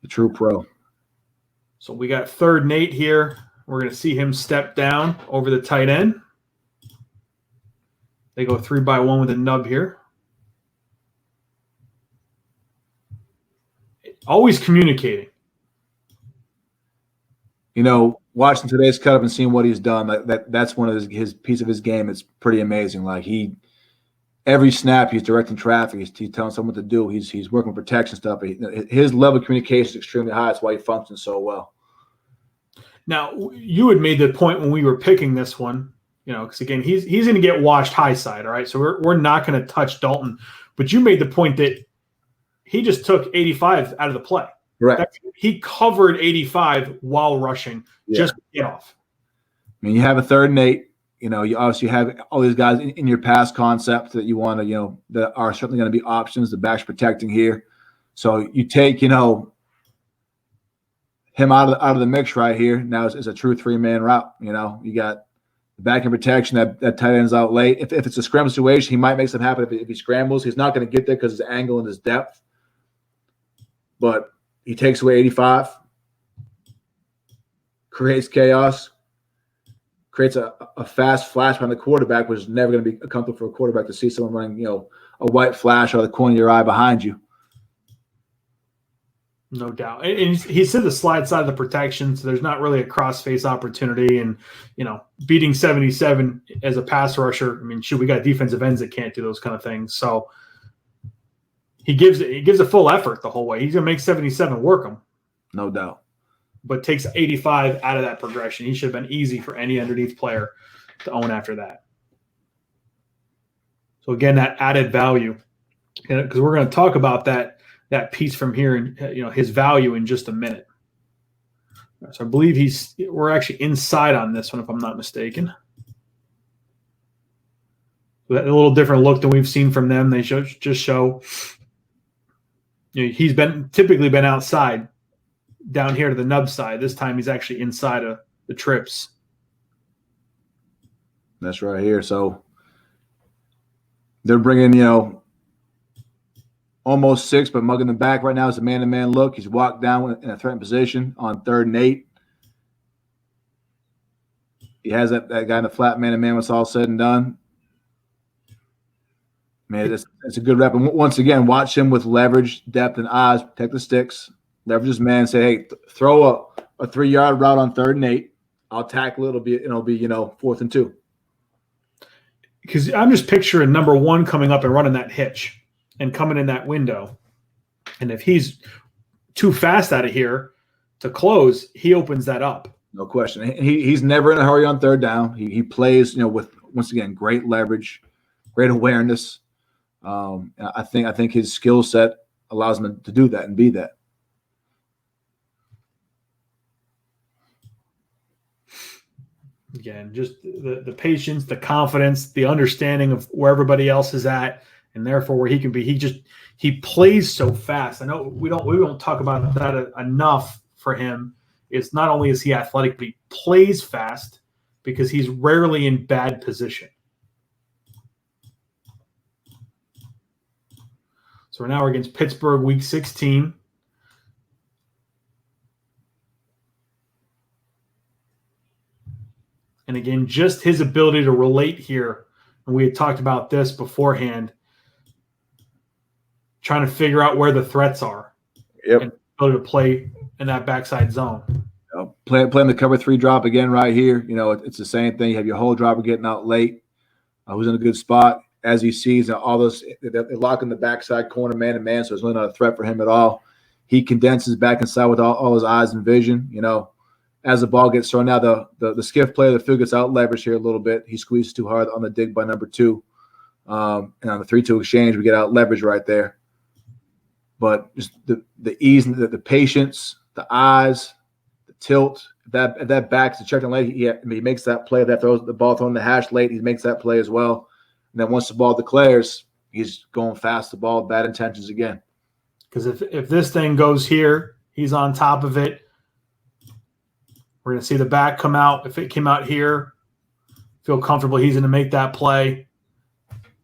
The true pro. So we got 3rd and 8 here. We're going to see him step down over the tight end. They go 3-by-1 with a nub here. Always communicating. Watching today's cut up and seeing what he's done, that's one of his piece of his game. It's pretty amazing. Every snap, he's directing traffic. He's telling someone what to do. He's working protection stuff. His level of communication is extremely high. That's why he functions so well. Now, you had made the point when we were picking this one, because again, he's going to get washed high side. All right, so we're not going to touch Dalton. But you made the point that he just took 85 out of the play. Correct. He covered 85 while rushing, just to get off. I mean, you have a 3rd and 8. You obviously have all these guys in your pass concept that you want to, that are certainly going to be options. The back's protecting here. So you take, him out of the mix right here. Now it's a true 3-man route. You got the back in protection. That tight end's out late. If it's a scramble situation, he might make something happen. If he scrambles, he's not going to get there because his angle and his depth. But he takes away 85, creates chaos, creates a fast flash behind the quarterback, which is never going to be comfortable for a quarterback to see someone running, a white flash out of the corner of your eye behind you. No doubt. And he's in the slide side of the protection, so there's not really a cross-face opportunity. And, beating 77 as a pass rusher, I mean, we got defensive ends that can't do those kind of things. So he gives a full effort the whole way. He's going to make 77 work him. No doubt. But takes 85 out of that progression. He should have been easy for any underneath player to own after that. So, again, that added value. Because we're going to talk about that piece from here and his value in just a minute. So I believe we're actually inside on this one, if I'm not mistaken. So a little different look than we've seen from them. They just show he's typically been outside down here to the nub side. This time he's actually inside of the trips. That's right here. So they're bringing almost 6, but mugging the back right now is a man-to-man look. He's walked down in a threatened position on 3rd and 8. He has that guy in the flat man-to-man when it's all said and done. Man, it's a good rep. And once again, watch him with leverage, depth, and eyes. Protect the sticks. Leverage his man. Say, hey, throw a 3-yard route on 3rd and 8. I'll tackle it. It'll be 4th and 2. Because I'm just picturing number 1 coming up and running that hitch and coming in that window. And if he's too fast out of here to close, he opens that up. No question. He's never in a hurry on 3rd down. He plays, with, once again, great leverage, great awareness. I think his skill set allows him to do that and be that. Again, just the patience, the confidence, the understanding of where everybody else is at, and therefore where he can be. He plays so fast. I know we don't talk about that enough for him. It's not only is he athletic, but he plays fast because he's rarely in bad position. So now we're against Pittsburgh, Week 16. And again, just his ability to relate here, and we had talked about this beforehand, trying to figure out where the threats are. Yep. And ability to play in that backside zone. Playing the cover 3 drop again right here. It's the same thing. You have your whole dropper getting out late, who's in a good spot. As he sees all those, they're locking the backside corner man-to-man, so it's really not a threat for him at all. He condenses back inside with all his eyes and vision. As the ball gets thrown out, the skiff player, the field gets out leveraged here a little bit. He squeezes too hard on the dig by number 2. And on the 3-2 exchange, we get out leverage right there. But just the ease, the patience, the eyes, the tilt. If that back's the check and late, he makes that play. If that throws the ball thrown the hash late, he makes that play as well. And then once the ball declares, he's going fast the ball, bad intentions again. Because if this thing goes here, he's on top of it. We're going to see the back come out. If it came out here, feel comfortable he's going to make that play.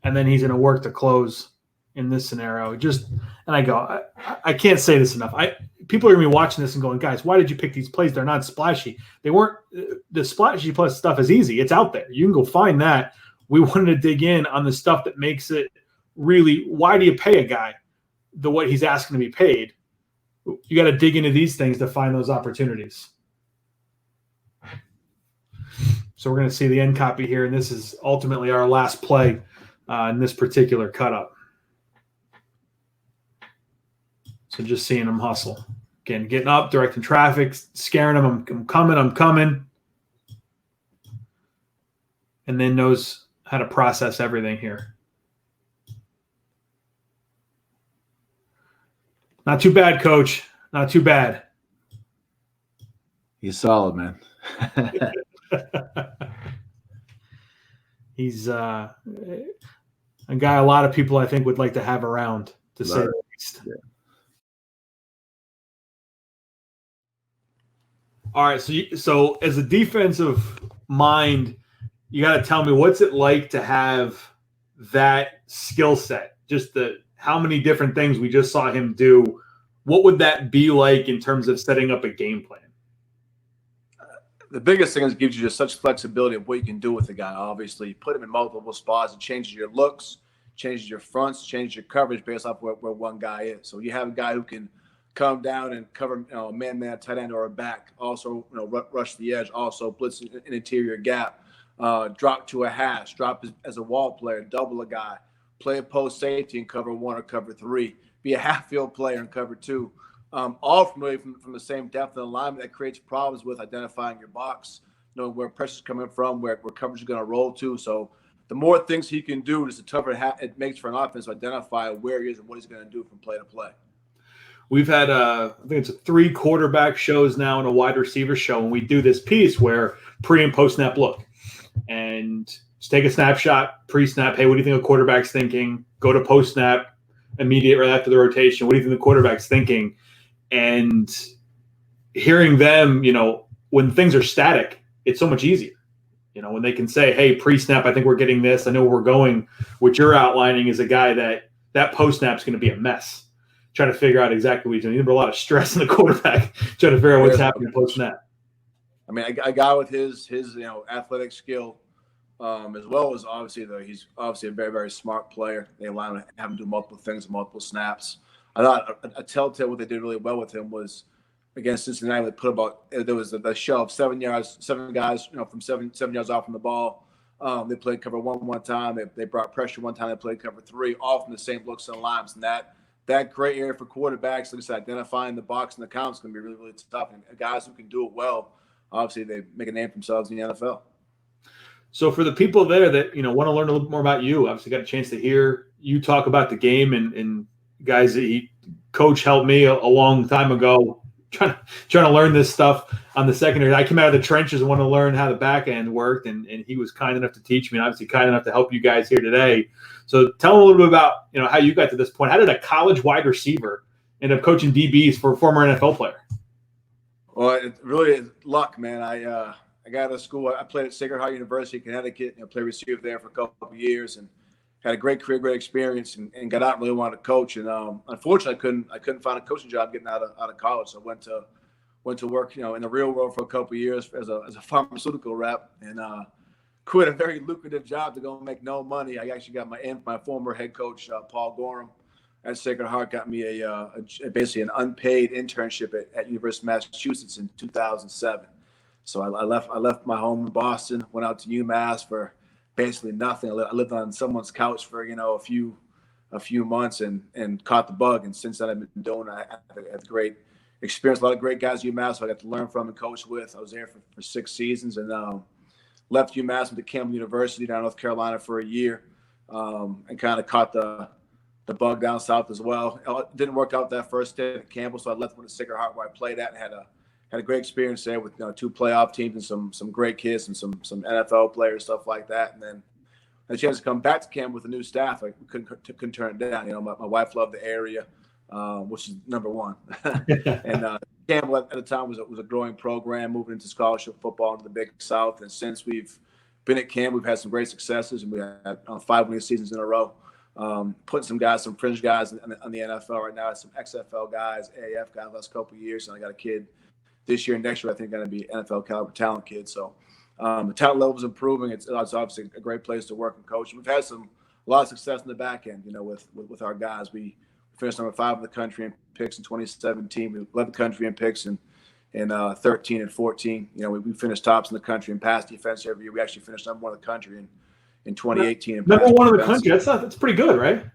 And then he's going to work to close in this scenario. And I go, I can't say this enough. People are going to be watching this and going, guys, why did you pick these plays? They're not splashy. They weren't. The splashy plus stuff is easy. It's out there. You can go find that. We wanted to dig in on the stuff that makes it really, why do you pay a guy what he's asking to be paid? You got to dig into these things to find those opportunities. So we're going to see the end copy here, and this is ultimately our last play in this particular cut-up. So just seeing him hustle. Again, getting up, directing traffic, scaring him, I'm coming. And then knows how to process everything here. Not too bad, Coach. Not too bad. He's solid, man. He's a guy a lot of people, I think, would like to have around, to say the least. Yeah. All right, so as a defensive mind, you got to tell me, what's it like to have that skill set? Just how many different things we just saw him do. What would that be like in terms of setting up a game plan? The biggest thing is it gives you just such flexibility of what you can do with the guy. Obviously, you put him in multiple spots. It changes your looks, changes your fronts, changes your coverage based off where one guy is. So you have a guy who can come down and cover a man, tight end, or a back. Also, rush the edge. Also, blitz an interior gap. Drop to a hash. Drop as a wall player. Double a guy. Play a post safety and cover 1 or cover 3. Be a half field player and cover 2. All from the same depth of alignment. That creates problems with identifying your box, knowing where pressure's coming from, where coverage is going to roll to. So the more things he can do, just the tougher it makes for an offense to identify where he is and what he's going to do from play to play. We've had, I think it's 3 quarterback shows now and a wide receiver show, and we do this piece where pre- and post-snap look. And just take a snapshot, pre-snap. Hey, what do you think the quarterback's thinking? Go to post-snap, immediate right after the rotation. What do you think the quarterback's thinking? And hearing them, when things are static, it's so much easier. When they can say, hey, pre-snap, I think we're getting this. I know where we're going. What you're outlining is a guy that post-snap is going to be a mess. Trying to figure out exactly what he's doing. There's a lot of stress in the quarterback trying to figure out what's happening post-snap. I mean, a guy with his athletic skill, as well as he's obviously a very, very smart player. They allow him to have him do multiple things, multiple snaps. I thought a telltale what they did really well with him was against Cincinnati. There was a show of 7 guys, from seven yards off from the ball. They played cover one time. They brought pressure one time. They played cover 3, all from the same looks and lines. And that great area for quarterbacks, like I said, identifying the box and the count is going to be really, really tough. And guys who can do it well, obviously, they make a name for themselves in the NFL. So for the people there that want to learn a little bit more about you, obviously got a chance to hear you talk about the game and guys that coach helped me a long time ago trying to learn this stuff on the secondary. I came out of the trenches and wanted to learn how the back end worked, and he was kind enough to teach me and obviously kind enough to help you guys here today. So tell them a little bit about how you got to this point. How did a college wide receiver end up coaching DBs for a former NFL player? Well, it really is luck, man. I got out of school. I played at Sacred Heart University, Connecticut, played receiver there for a couple of years, and had a great career, great experience, and got out and really wanted to coach. And unfortunately, I couldn't find a coaching job getting out of college. So I went to work, in the real world for a couple of years as a pharmaceutical rep, and quit a very lucrative job to go make no money. I actually got my former head coach, Paul Gorham, at Sacred Heart, got me basically an unpaid internship at University of Massachusetts in 2007. So I left my home in Boston, went out to UMass for basically nothing. I lived on someone's couch for a few months and caught the bug. And since then, I've been doing. I had a great experience. A lot of great guys at UMass, so I got to learn from and coach with. I was there for 6 seasons, and left UMass, went to Campbell University down in North Carolina for a year, and kind of caught the bug down south as well. It didn't work out that first stint at Campbell, so I left with a Sacred Heart where I played at and had a great experience there with 2 playoff teams and some great kids and some NFL players, stuff like that. And then I had a chance to come back to Campbell with a new staff. I couldn't turn it down. My wife loved the area, which is number one. And Campbell at the time was a growing program, moving into scholarship football into the Big South. And since we've been at Campbell, we've had some great successes, and we had 5 winning seasons in a row. Putting some fringe guys on the NFL right now, some XFL guys, AAF guys last couple of years, and I got a kid this year and next year I think going to be NFL caliber talent kid. So the talent level is improving. It's obviously a great place to work and coach. We've had a lot of success in the back end, with our guys. We finished number 5 in the country in picks in 2017. We led the country in picks in 13 and 14. We finished tops in the country in pass defense every year. We actually finished number 1 in the country in 2018. Number 1 in the country. That's pretty good, right?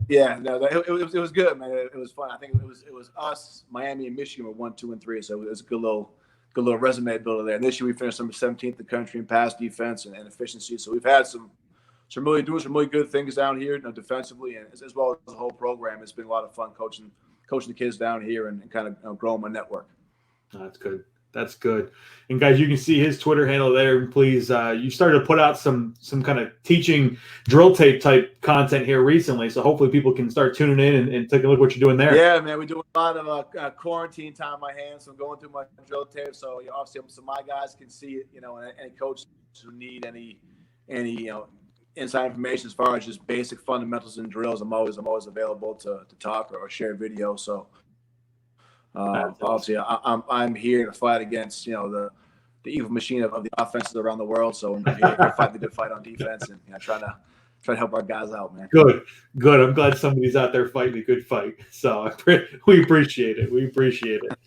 Yeah, no, it was good, man. It was fun. I think it was us, Miami, and Michigan were 1, 2, and 3. So it was a good little resume builder there. And this year we finished number 17th in the country in pass defense and efficiency. So we've had some really good things down here, defensively, and as well as the whole program. It's been a lot of fun coaching the kids down here and kind of growing my network. That's good. That's good. And guys, you can see his Twitter handle there. Please, you started to put out some kind of teaching drill tape type content here recently. So hopefully people can start tuning in and take a look at what you're doing there. Yeah, man, we do a lot of quarantine time on my hands. So I'm going through my drill tape. So obviously, so my guys can see it. And any coaches who need any inside information as far as just basic fundamentals and drills, I'm always available to talk or share video. So. Obviously, I'm here to fight against the evil machine of the offenses around the world. So we're fighting the good fight on defense and trying to help our guys out, man. Good. I'm glad somebody's out there fighting a good fight. So we appreciate it.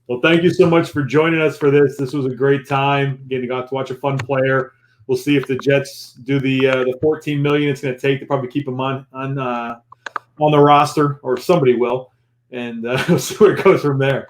Well, thank you so much for joining us for this. This was a great time. Again, you got to watch a fun player. We'll see if the Jets do the $14 million it's going to take to probably keep him on the roster, or somebody will, and we'll see where it goes from there.